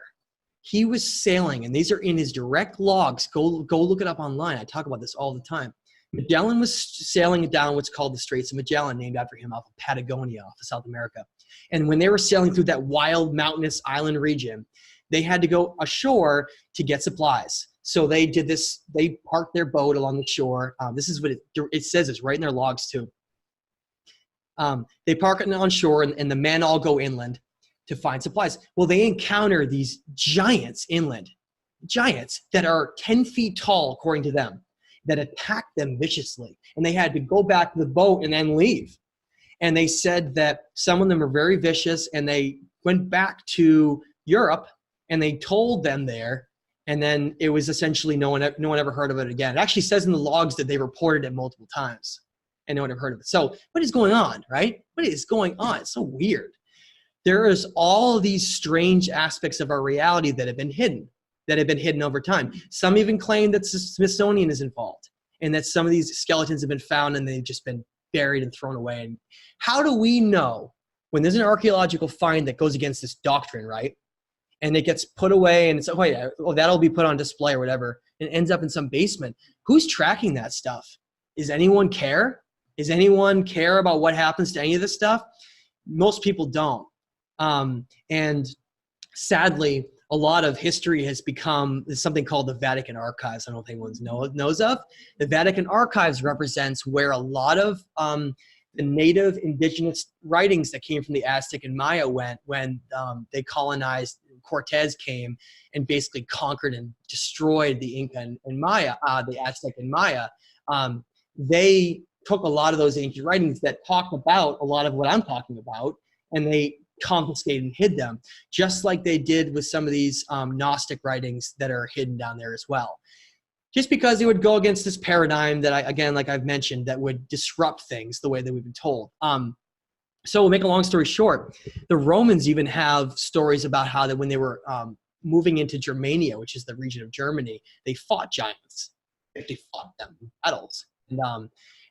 He was sailing, and these are in his direct logs. Go look it up online. I talk about this all the time. Magellan was sailing down what's called the Straits of Magellan, named after him, off of Patagonia, off of South America. And when they were sailing through that wild mountainous island region, they had to go ashore to get supplies. So they did this. They parked their boat along the shore. This is what it says. It's right in their logs too. They park it on shore, and the men all go inland to find supplies. Well, they encounter these giants inland, giants that are 10 feet tall, according to them, that attack them viciously. And they had to go back to the boat and then leave. And they said that some of them are very vicious, and they went back to Europe and they told them there. And then it was essentially no one ever heard of it again. It actually says in the logs that they reported it multiple times and no one ever heard of it. So what is going on, right? What is going on? It's so weird. There is all of these strange aspects of our reality that have been hidden over time. Some even claim that the Smithsonian is involved, and that some of these skeletons have been found and they've just been buried and thrown away. And how do we know when there's an archaeological find that goes against this doctrine, right? And it gets put away, and it's, oh yeah, well, that'll be put on display or whatever, and it ends up in some basement. Who's tracking that stuff? Is anyone care? Does anyone care about what happens to any of this stuff? Most people don't. And sadly, a lot of history has become something called the Vatican Archives. I don't know if anyone knows of. The Vatican Archives represents where a lot of the native indigenous writings that came from the Aztec and Maya went when they colonized. Cortez came and basically conquered and destroyed the Inca and Maya, the Aztec and Maya. They took a lot of those ancient writings that talk about a lot of what I'm talking about, and they confiscated and hid them, just like they did with some of these Gnostic writings that are hidden down there as well. Just because it would go against this paradigm that, again, like I've mentioned, that would disrupt things the way that we've been told. So we'll make a long story short, the Romans even have stories about how that when they were moving into Germania, which is the region of Germany, they fought giants. They fought them in battles.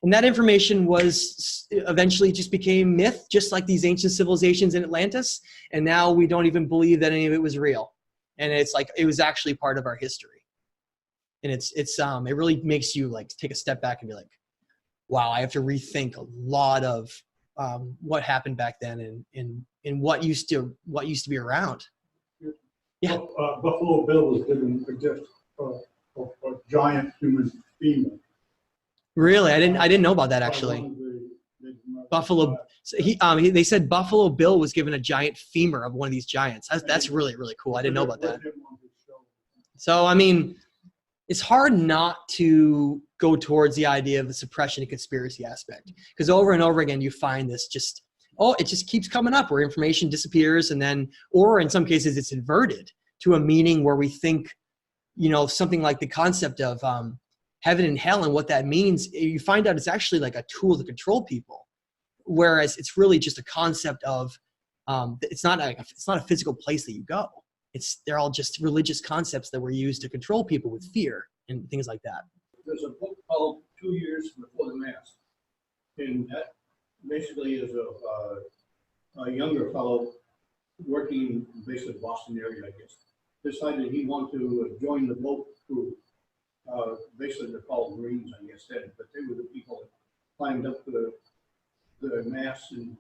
And that information was eventually just became myth, just like these ancient civilizations in Atlantis. And now we don't even believe that any of it was real. And it's like, it was actually part of our history. And it really makes you like take a step back and be like, wow, I have to rethink a lot of what happened back then and what used to be around. Yeah.
Buffalo Bill was given a gift of a giant human femur.
Really, I didn't know about that actually. Buffalo. So they said Buffalo Bill was given a giant femur of one of these giants. That's really, really cool. I didn't know about that. So I mean, it's hard not to go towards the idea of the suppression and conspiracy aspect, because over and over again you find this it just keeps coming up where information disappears, and then, or in some cases it's inverted to a meaning where we think, something like the concept of heaven and hell and what that means. You find out it's actually like a tool to control people, whereas it's really just a concept of it's not a physical place that you go. They're all just religious concepts that were used to control people with fear and things like that.
There's a book called 2 Years Before the Mass, and that basically is a younger fellow working basically Boston area, I guess, decided he wanted to join the boat crew basically they're called Marines, I guess, then, but they were the people that climbed up the mast and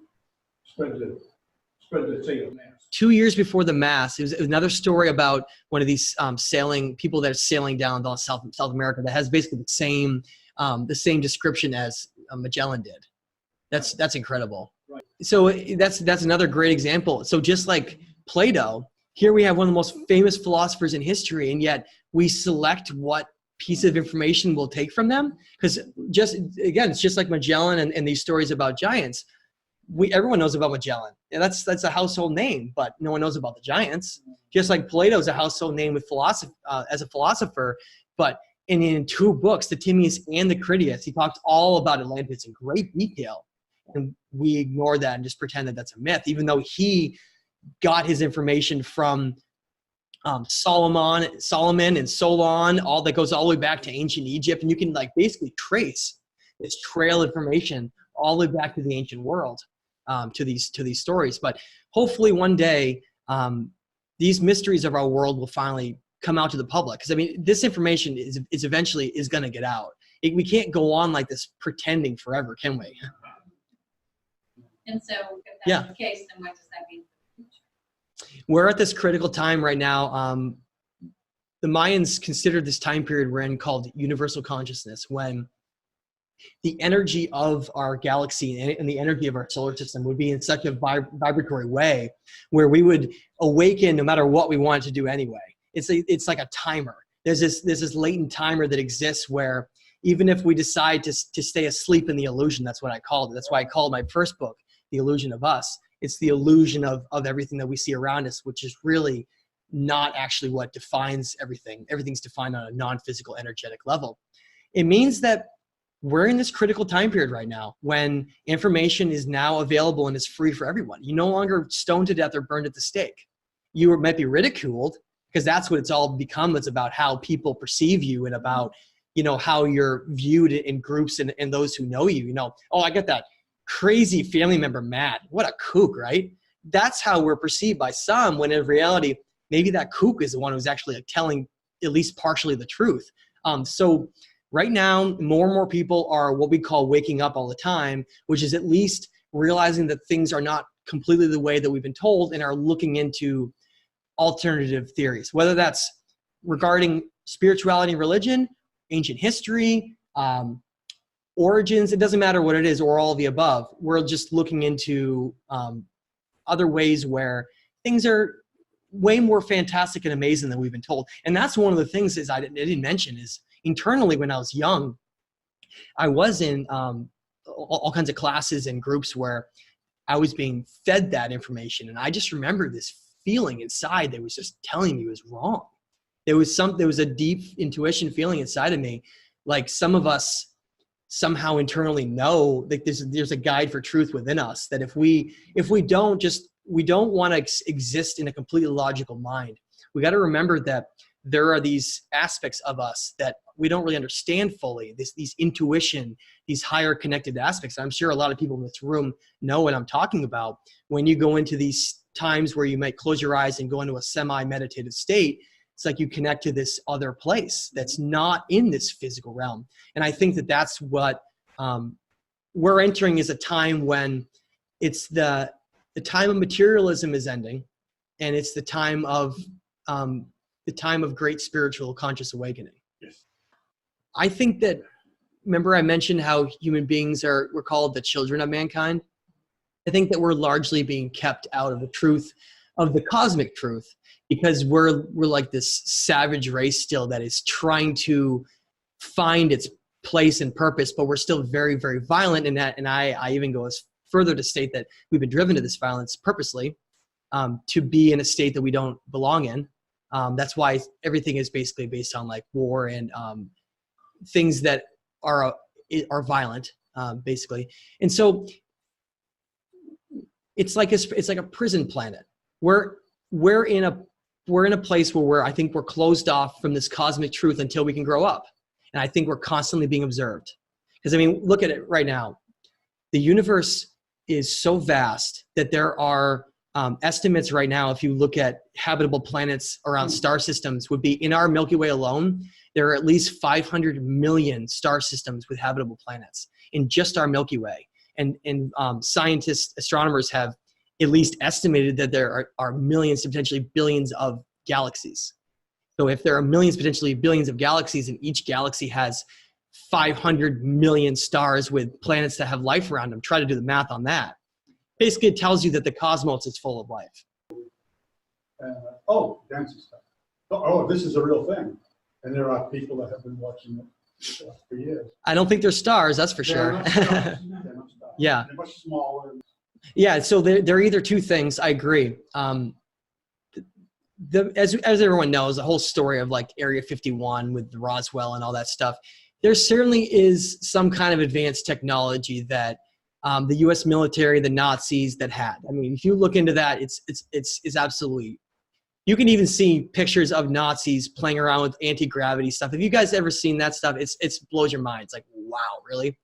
spread the sail mast.
2 years before the mass, it was another story about one of these sailing people that are sailing down South America that has basically the same description as Magellan did. That's incredible.
Right.
So that's another great example. So just like Plato, here we have one of the most famous philosophers in history, and yet we select what piece of information we'll take from them. Because it's just like Magellan and these stories about giants. Everyone knows about Magellan. And that's a household name, but no one knows about the giants. Just like Plato's a household name with as a philosopher, but in 2 books, the Timaeus and the Critias, he talks all about Atlantis in great detail. And we ignore that and just pretend that that's a myth, even though he got his information from Solomon and Solon, all that goes all the way back to ancient Egypt. And you can basically trace this trail of information all the way back to the ancient world, to these stories. But hopefully one day, these mysteries of our world will finally come out to the public. Because I mean, this information is eventually going to get out. We can't go on like this pretending forever, can we?
And so if that's the case, then what does that mean for the future?
We're at this critical time right now. The Mayans considered this time period we're in called universal consciousness, when the energy of our galaxy and the energy of our solar system would be in such a vibratory way where we would awaken no matter what we wanted to do anyway. It's like a timer. There's this latent timer that exists where even if we decide to stay asleep in the illusion, that's what I called it. That's why I called my first book, The Illusion of Us. It's the illusion of everything that we see around us, which is really not actually what defines everything. Everything's defined on a non-physical energetic level. It means that we're in this critical time period right now when information is now available and is free for everyone. You're no longer stoned to death or burned at the stake. You might be ridiculed because that's what it's all become. It's about how people perceive you and about, how you're viewed in groups and those who know you. Oh, I get that crazy family member, Matt. What a kook, right? That's how we're perceived by some, when in reality, maybe that kook is the one who's actually telling at least partially the truth. So right now, more and more people are what we call waking up all the time, which is at least realizing that things are not completely the way that we've been told and are looking into alternative theories, whether that's regarding spirituality and religion, ancient history, origins, it doesn't matter what it is, or all of the above. We're just looking into other ways where things are way more fantastic and amazing than we've been told. And that's one of the things I didn't mention is internally when I was young, I was in all kinds of classes and groups where I was being fed that information. And I just remember this feeling inside that was just telling me it was wrong. There was a deep intuition feeling inside of me. Like some of us somehow internally know that there's a guide for truth within us, that if we don't want to exist in a completely logical mind. We got to remember that there are these aspects of us that we don't really understand fully, these intuition, these higher connected aspects. I'm sure a lot of people in this room know what I'm talking about. When you go into these times where you might close your eyes and go into a semi-meditative state, it's like you connect to this other place that's not in this physical realm. And I think that that's what we're entering, is a time when it's the time of materialism is ending, and it's the time of great spiritual conscious awakening.
Yes.
I think that, remember I mentioned how human beings we're called the children of mankind? I think that we're largely being kept out of the truth, of the cosmic truth, because we're like this savage race still that is trying to find its place and purpose, but we're still very, very violent in that. And I even go as further to state that we've been driven to this violence purposely, to be in a state that we don't belong in. That's why everything is basically based on like war and things that are violent, basically. And so it's like a prison planet. We're in a place where I think we're closed off from this cosmic truth until we can grow up. And I think we're constantly being observed. Because I mean, look at it right now. The universe is so vast that there are estimates right now, if you look at habitable planets around star systems, would be in our Milky Way alone, there are at least 500 million star systems with habitable planets in just our Milky Way. And scientists, astronomers have at least estimated that there are millions to potentially billions of galaxies. So if there are millions, potentially billions of galaxies, and each galaxy has 500 million stars with planets that have life around them, try to do the math on that. Basically, it tells you that the cosmos is full of life.
Oh, dancing stuff. Oh, this is a real thing. And there are people that have been watching it for years.
I don't think they're stars, that's for
They're
sure.
not stars. They're not stars.
Yeah.
They're much smaller.
Yeah, so they're either two things. I agree. As everyone knows, the whole story of like Area 51 with Roswell and all that stuff, there certainly is some kind of advanced technology that the U.S. military, the Nazis that had. I mean, if you look into that, it's absolutely. You can even see pictures of Nazis playing around with anti-gravity stuff. Have you guys ever seen that stuff? It's blows your mind. It's like, wow, really?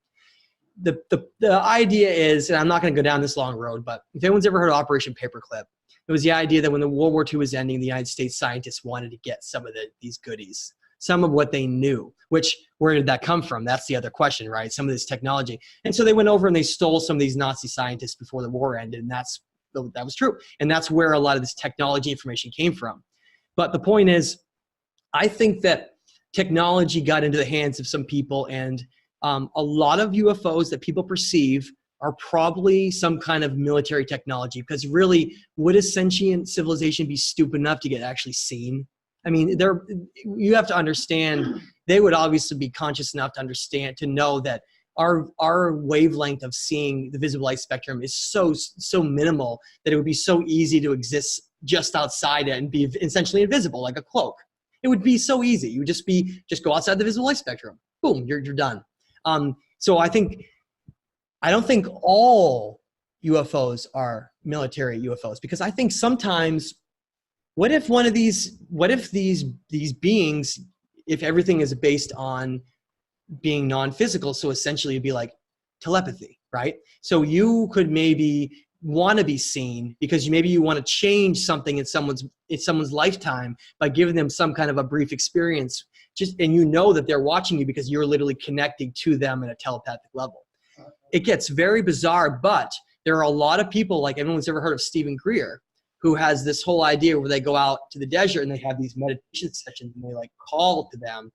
The idea is, and I'm not going to go down this long road, but if anyone's ever heard of Operation Paperclip, it was the idea that when the World War II was ending, the United States scientists wanted to get some of these goodies, some of what they knew. Which, where did that come from? That's the other question, right? Some of this technology. And so they went over and they stole some of these Nazi scientists before the war ended, and that was true. And that's where a lot of this technology information came from. But the point is, I think that technology got into the hands of some people, and a lot of UFOs that people perceive are probably some kind of military technology, because really, would a sentient civilization be stupid enough to get actually seen? I mean, you have to understand, they would obviously be conscious enough to understand, to know that our wavelength of seeing the visible light spectrum is so minimal that it would be so easy to exist just outside it and be essentially invisible, like a cloak. It would be so easy. You would just go outside the visible light spectrum. Boom, you're done. So I don't think all UFOs are military UFOs, because I think sometimes, what if these beings, if everything is based on being non-physical, so essentially it'd be like telepathy, right? So you could maybe want to be seen because maybe you want to change something in someone's lifetime by giving them some kind of a brief experience, and you know that they're watching you because you're literally connecting to them at a telepathic level. It gets very bizarre, but there are a lot of people, like everyone's ever heard of Stephen Greer, who has this whole idea where they go out to the desert and they have these meditation sessions and they like call to them,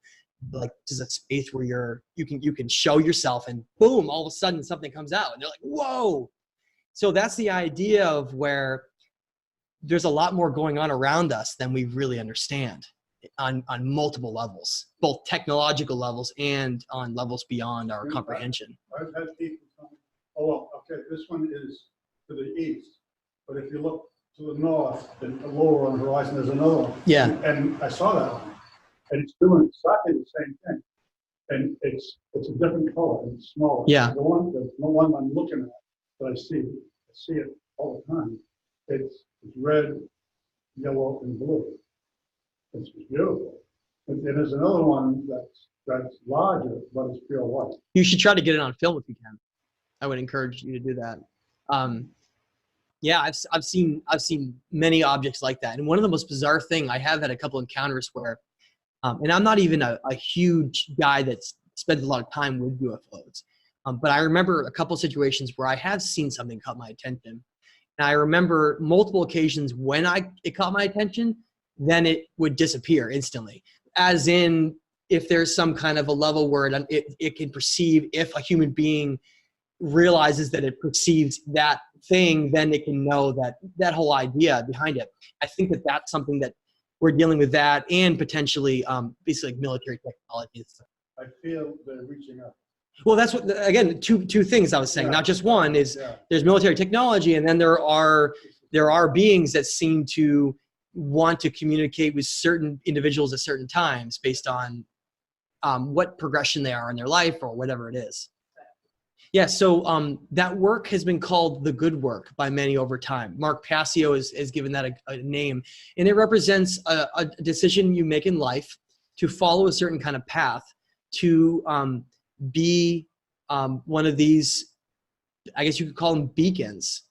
like this is a space where you can show yourself, and boom, all of a sudden something comes out and they're like, whoa. So that's the idea of where there's a lot more going on around us than we really understand on multiple levels, both technological levels and on levels beyond our comprehension.
I've had people tell me, oh, well, okay, this one is to the east, but if you look to the north and lower on the horizon, there's another one.
Yeah.
And I saw that one, and it's doing exactly the same thing. And it's a different color, and it's smaller.
Yeah.
The one I'm looking at that I see it all the time. It's red, yellow, and blue. It's beautiful. And there's another one that's larger, but it's pure white.
You should try to get it on film if you can. I would encourage you to do that. Yeah, I've seen many objects like that. And one of the most bizarre thing, I have had a couple encounters where, and I'm not even a huge guy that spends a lot of time with UFOs, but I remember a couple situations where I have seen something caught my attention. And I remember multiple occasions when it caught my attention, then it would disappear instantly. As in, if there's some kind of a level where it can perceive, if a human being realizes that it perceives that thing, then it can know that whole idea behind it. I think that's something that we're dealing with, that, and potentially basically like military technology.
I feel they're reaching up.
Well, that's what, again, two things I was saying, not just one, is there's military technology, and then there are beings that seem to want to communicate with certain individuals at certain times based on what progression they are in their life or whatever it is. Yeah, so that work has been called the good work by many over time. Mark Passio has given that a name, and it represents a decision you make in life to follow a certain kind of path, to be one of these, I guess you could call them beacons,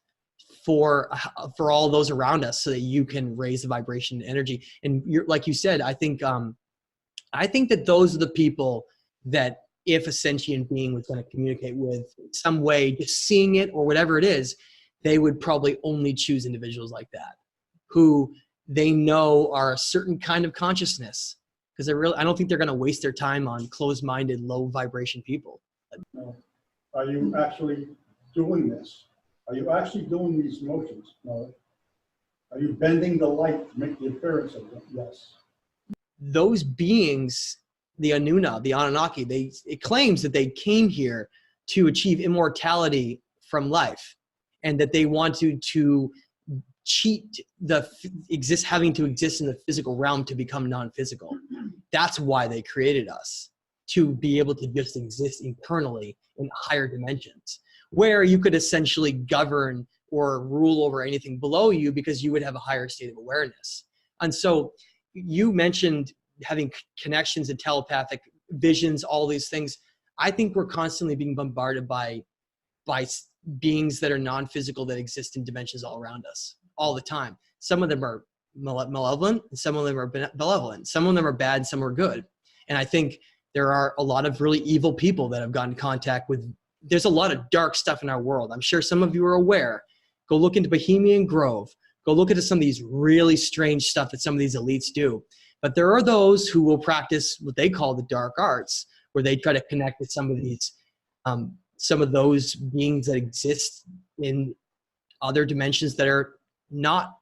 for all those around us so that you can raise the vibration and energy. And like you said, I think that those are the people that if a sentient being was going to communicate with some way, just seeing it or whatever it is, they would probably only choose individuals like that, who they know are a certain kind of consciousness. Because I don't think they're going to waste their time on closed-minded, low vibration people.
No. Are you actually doing this? Are you actually doing these motions? No. Are you bending the light to make the appearance of them? Yes.
Those beings, the Anuna, the Anunnaki, it claims that they came here to achieve immortality from life, and that they want to cheat having to exist in the physical realm to become non-physical. That's why they created us, to be able to just exist internally in higher dimensions, where you could essentially govern or rule over anything below you because you would have a higher state of awareness. And so you mentioned having connections and telepathic visions, all these things. I think we're constantly being bombarded by beings that are non-physical that exist in dimensions all around us all the time. Some of them are malevolent, and some of them are benevolent. Some of them are bad, some are good. And I think there are a lot of really evil people that have gotten in contact with. There's a lot of dark stuff in our world. I'm sure some of you are aware. Go look into Bohemian Grove. Go look into some of these really strange stuff that some of these elites do. But there are those who will practice what they call the dark arts, where they try to connect with some of these, some of those beings that exist in other dimensions that are not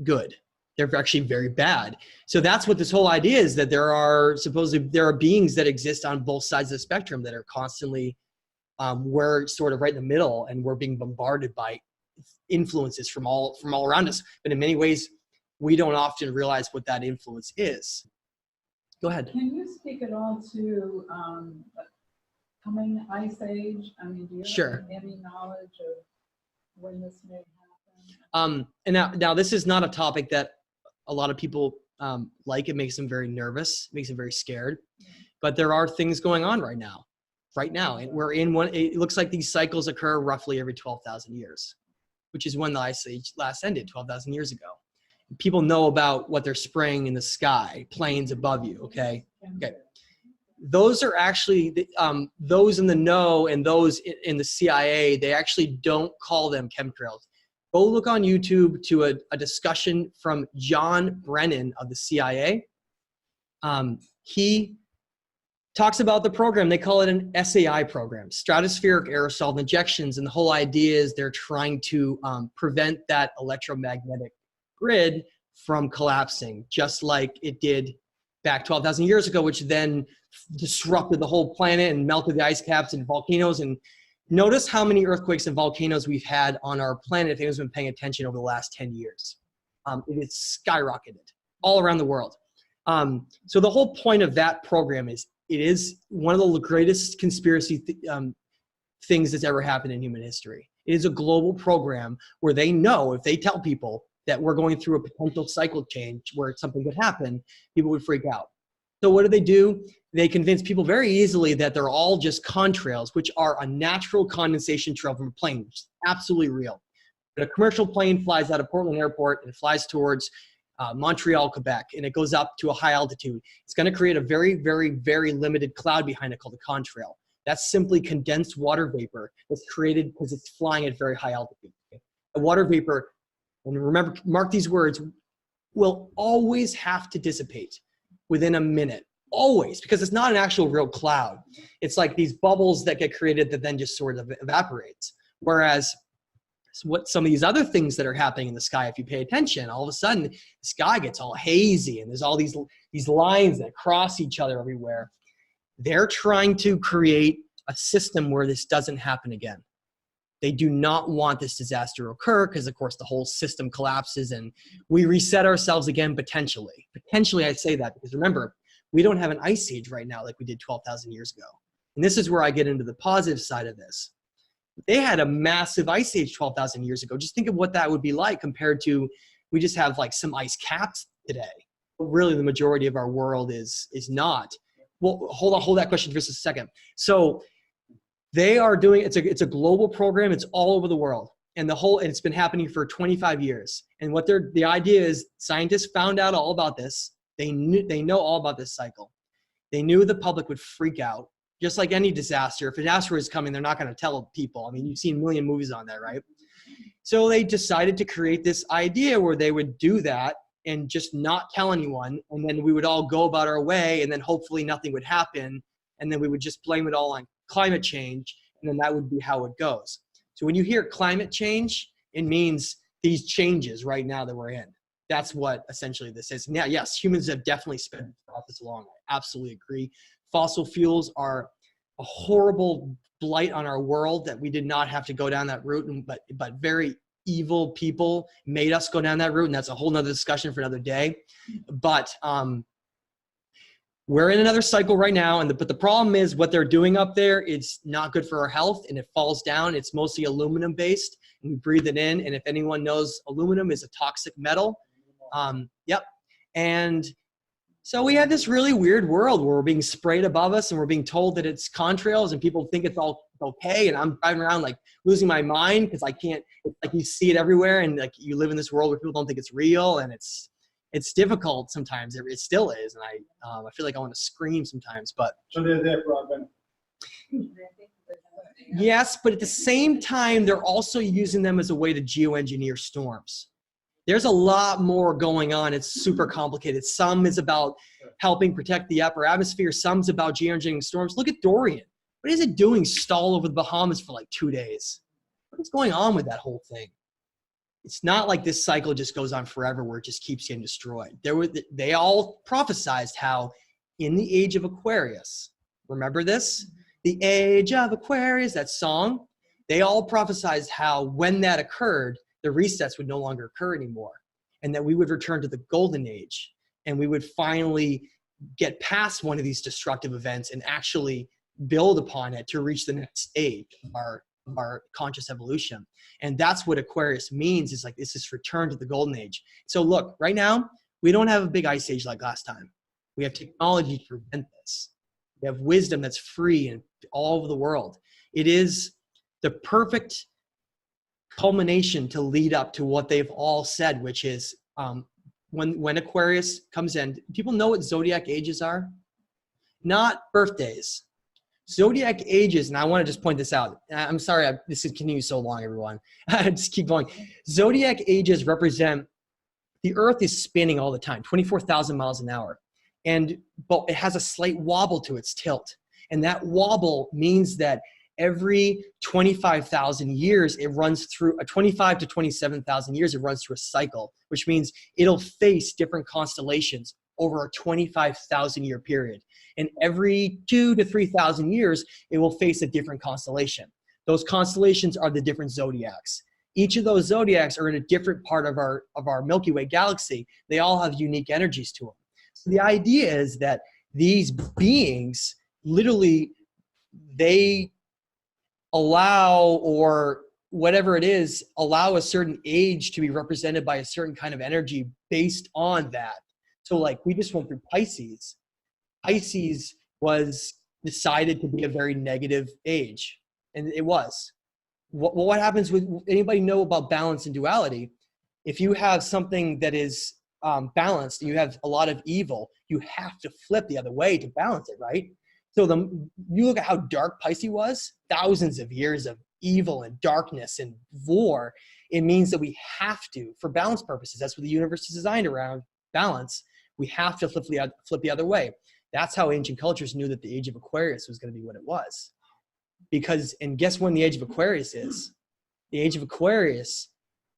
good. They're actually very bad. So that's what this whole idea is, that there are beings that exist on both sides of the spectrum that are constantly, we're sort of right in the middle, and we're being bombarded by influences from all around us. But in many ways, we don't often realize what that influence is. Go ahead.
Can you speak at all to coming ice age? I mean, do you
Sure.
have any knowledge of when this may happen?
And now this is not a topic that a lot of people like. It makes them very nervous, makes them very scared. But there are things going on right now. And we're in one. It looks like these cycles occur roughly every 12,000 years, which is when the ice age last ended 12,000 years ago. People know about what they're spraying in the sky, planes above you. Okay. Those are actually those in the know, and those in the CIA. They actually don't call them chemtrails. Go look on YouTube to a discussion from John Brennan of the CIA. He talks about the program. They call it an SAI program, stratospheric aerosol injections. And the whole idea is they're trying to prevent that electromagnetic grid from collapsing, just like it did back 12,000 years ago, which then disrupted the whole planet and melted the ice caps and volcanoes. And notice how many earthquakes and volcanoes we've had on our planet if anyone's been paying attention over the last 10 years. It has skyrocketed all around the world. So the whole point of that program is, it is one of the greatest conspiracy things that's ever happened in human history. It is a global program where they know if they tell people that we're going through a potential cycle change where something could happen, people would freak out. So what do? They convince people very easily that they're all just contrails, which are a natural condensation trail from a plane, which is absolutely real. But a commercial plane flies out of Portland Airport and flies towards Montreal, Quebec, and it goes up to a high altitude. It's going to create a very, very, very limited cloud behind it called a contrail. That's simply condensed water vapor that's created because it's flying at very high altitude. The water vapor, and remember, mark these words, will always have to dissipate within a minute. Always, because it's not an actual real cloud. It's like these bubbles that get created that then just sort of evaporates. Whereas what some of these other things that are happening in the sky, if you pay attention, all of a sudden the sky gets all hazy and there's all these lines that cross each other everywhere. They're trying to create a system where this doesn't happen again. They do not want this disaster to occur because, of course, the whole system collapses and we reset ourselves again potentially. Potentially, I say that because remember, we don't have an ice age right now like we did 12,000 years ago. And this is where I get into the positive side of this. They had a massive ice age 12,000 years ago. Just think of what that would be like compared to, we just have like some ice caps today. But really, the majority of our world is not. Well, hold that question for just a second. So they are doing, it's a global program. It's all over the world. and it's been happening for 25 years. And the idea is scientists found out all about this. They know all about this cycle. They knew the public would freak out, just like any disaster. If a disaster is coming, they're not going to tell people. I mean, you've seen a million movies on that, right? So they decided to create this idea where they would do that and just not tell anyone. And then we would all go about our way, and then hopefully nothing would happen. And then we would just blame it all on climate change. And then that would be how it goes. So when you hear climate change, it means these changes right now that we're in. That's what essentially this is. Now, yes, humans have definitely sped this along. I absolutely agree. Fossil fuels are a horrible blight on our world that we did not have to go down that route, but very evil people made us go down that route, and that's a whole nother discussion for another day. But we're in another cycle right now, but the problem is what they're doing up there, it's not good for our health, and it falls down. It's mostly aluminum based, and we breathe it in. And if anyone knows, aluminum is a toxic metal. Yep. And so we have this really weird world where we're being sprayed above us, and we're being told that it's contrails, and people think it's all okay. And I'm driving around like losing my mind because I can't, like, you see it everywhere, and like you live in this world where people don't think it's real, and it's difficult sometimes. It still is, and I feel like I want to scream sometimes. But
So they're there for our benefit.
yes, but at the same time, they're also using them as a way to geoengineer storms. There's a lot more going on. It's super complicated. Some is about helping protect the upper atmosphere. Some's about geoengineering storms. Look at Dorian. What is it doing? Stall over the Bahamas for like 2 days. What is going on with that whole thing? It's not like this cycle just goes on forever where it just keeps getting destroyed. They all prophesized how in the age of Aquarius, remember this? The age of Aquarius, that song, they all prophesized how when that occurred, the resets would no longer occur anymore, and that we would return to the golden age, and we would finally get past one of these destructive events and actually build upon it to reach the next stage of our conscious evolution. And that's what Aquarius means, is like this is return to the golden age. So look, right now, we don't have a big ice age like last time. We have technology to prevent this. We have wisdom that's free in all over the world. It is the perfect culmination to lead up to what they've all said, which is when Aquarius comes in, people know what zodiac ages are? Not birthdays. Zodiac ages, and I want to just point this out. I'm sorry, this is continuing so long, everyone. I just keep going. Zodiac ages represent the Earth is spinning all the time, 24,000 miles an hour. But it has a slight wobble to its tilt. And that wobble means that every 25,000 years, it runs through 25 to 27,000 years, it runs through a cycle, which means it'll face different constellations over a 25,000 year period. And every 2,000 to 3,000 years, it will face a different constellation. Those constellations are the different zodiacs. Each of those zodiacs are in a different part of our Milky Way galaxy. They all have unique energies to them. So the idea is that these beings, literally, they allow, or whatever it is, allow a certain age to be represented by a certain kind of energy based on that. So like we just went through Pisces. Pisces was decided to be a very negative age, and it was. What happens with, anybody know about balance and duality? If you have something that is balanced and you have a lot of evil, you have to flip the other way to balance it, right? So you look at how dark Pisces was, thousands of years of evil and darkness and war. It means that we have to, for balance purposes, that's what the universe is designed around, balance, we have to flip the other way. That's how ancient cultures knew that the age of Aquarius was going to be what it was. Because, and guess when the age of Aquarius is? The age of Aquarius,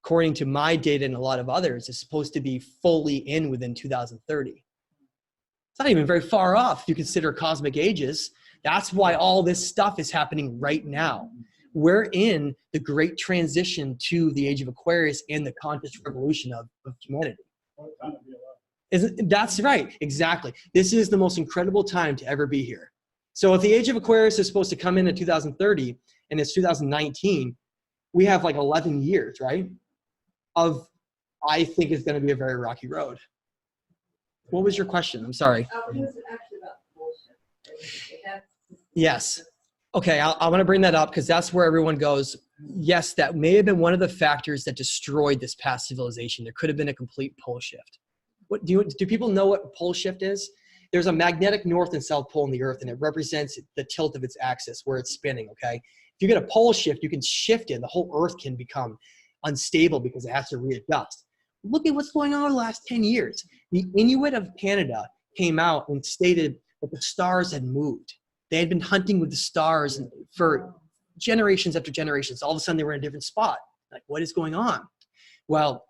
according to my data and a lot of others, is supposed to be fully in within 2030. It's not even very far off if you consider cosmic ages. That's why all this stuff is happening right now. We're in the great transition to the age of Aquarius and the conscious revolution of humanity.
What time to be alive?
That's right, exactly. This is the most incredible time to ever be here. So if the age of Aquarius is supposed to come in 2030 and it's 2019, we have like 11 years, right? I think it's going to be a very rocky road. What was your question? I'm sorry.
It was actually about bullshit.
Yes. Okay, I'm going to bring that up because that's where everyone goes, yes, that may have been one of the factors that destroyed this past civilization. There could have been a complete pole shift. What do people know what a pole shift is? There's a magnetic north and south pole in the earth, and it represents the tilt of its axis where it's spinning, okay? If you get a pole shift, you can shift it. The whole earth can become unstable because it has to readjust. Look at what's going on over the last 10 years. The Inuit of Canada came out and stated that the stars had moved. They had been hunting with the stars for generations after generations. All of a sudden, they were in a different spot. Like, what is going on? Well,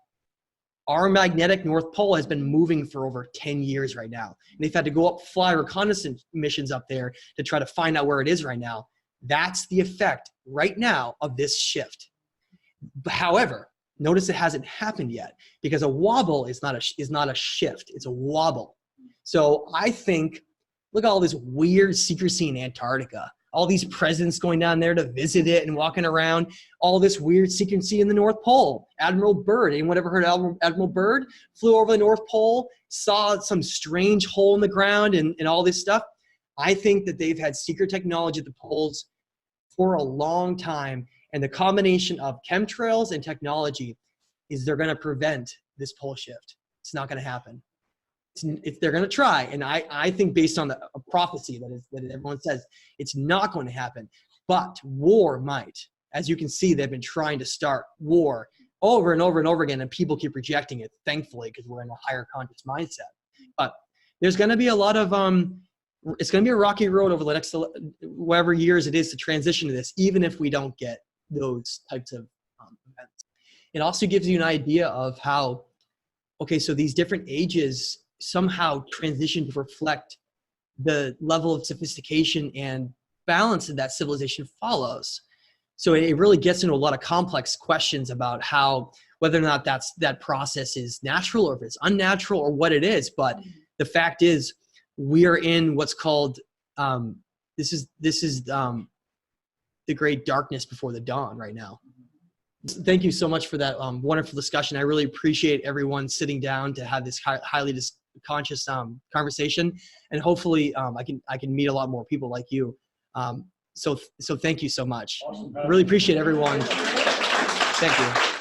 our magnetic North Pole has been moving for over 10 years right now. And they've had to go up, fly reconnaissance missions up there to try to find out where it is right now. That's the effect right now of this shift. However, notice it hasn't happened yet because a wobble is not a shift. It's a wobble. So I think, look at all this weird secrecy in Antarctica. All these presidents going down there to visit it and walking around. All this weird secrecy in the North Pole. Admiral Byrd, anyone ever heard of Admiral Byrd? Flew over the North Pole, saw some strange hole in the ground and all this stuff. I think that they've had secret technology at the poles for a long time. And the combination of chemtrails and technology is they're going to prevent this pole shift. It's not going to happen. They're going to try, and I think based on a prophecy that everyone says it's not going to happen, but war might. As you can see, they've been trying to start war over and over and over again, and people keep rejecting it, thankfully, because we're in a higher conscious mindset. But there's going to be a lot of it's going to be a rocky road over the next whatever years it is to transition to this, even if we don't get those types of events. It also gives you an idea of how, okay, so these different ages somehow transition to reflect the level of sophistication and balance that civilization follows. So it really gets into a lot of complex questions about how, whether or not that process is natural or if it's unnatural or what it is. But the fact is, we are in what's called, this is the great darkness before the dawn right now. Thank you so much for that wonderful discussion. I really appreciate everyone sitting down to have this highly conscious conversation, and hopefully I can meet a lot more people like you. So thank you so much.
Awesome.
Really appreciate everyone. Thank you.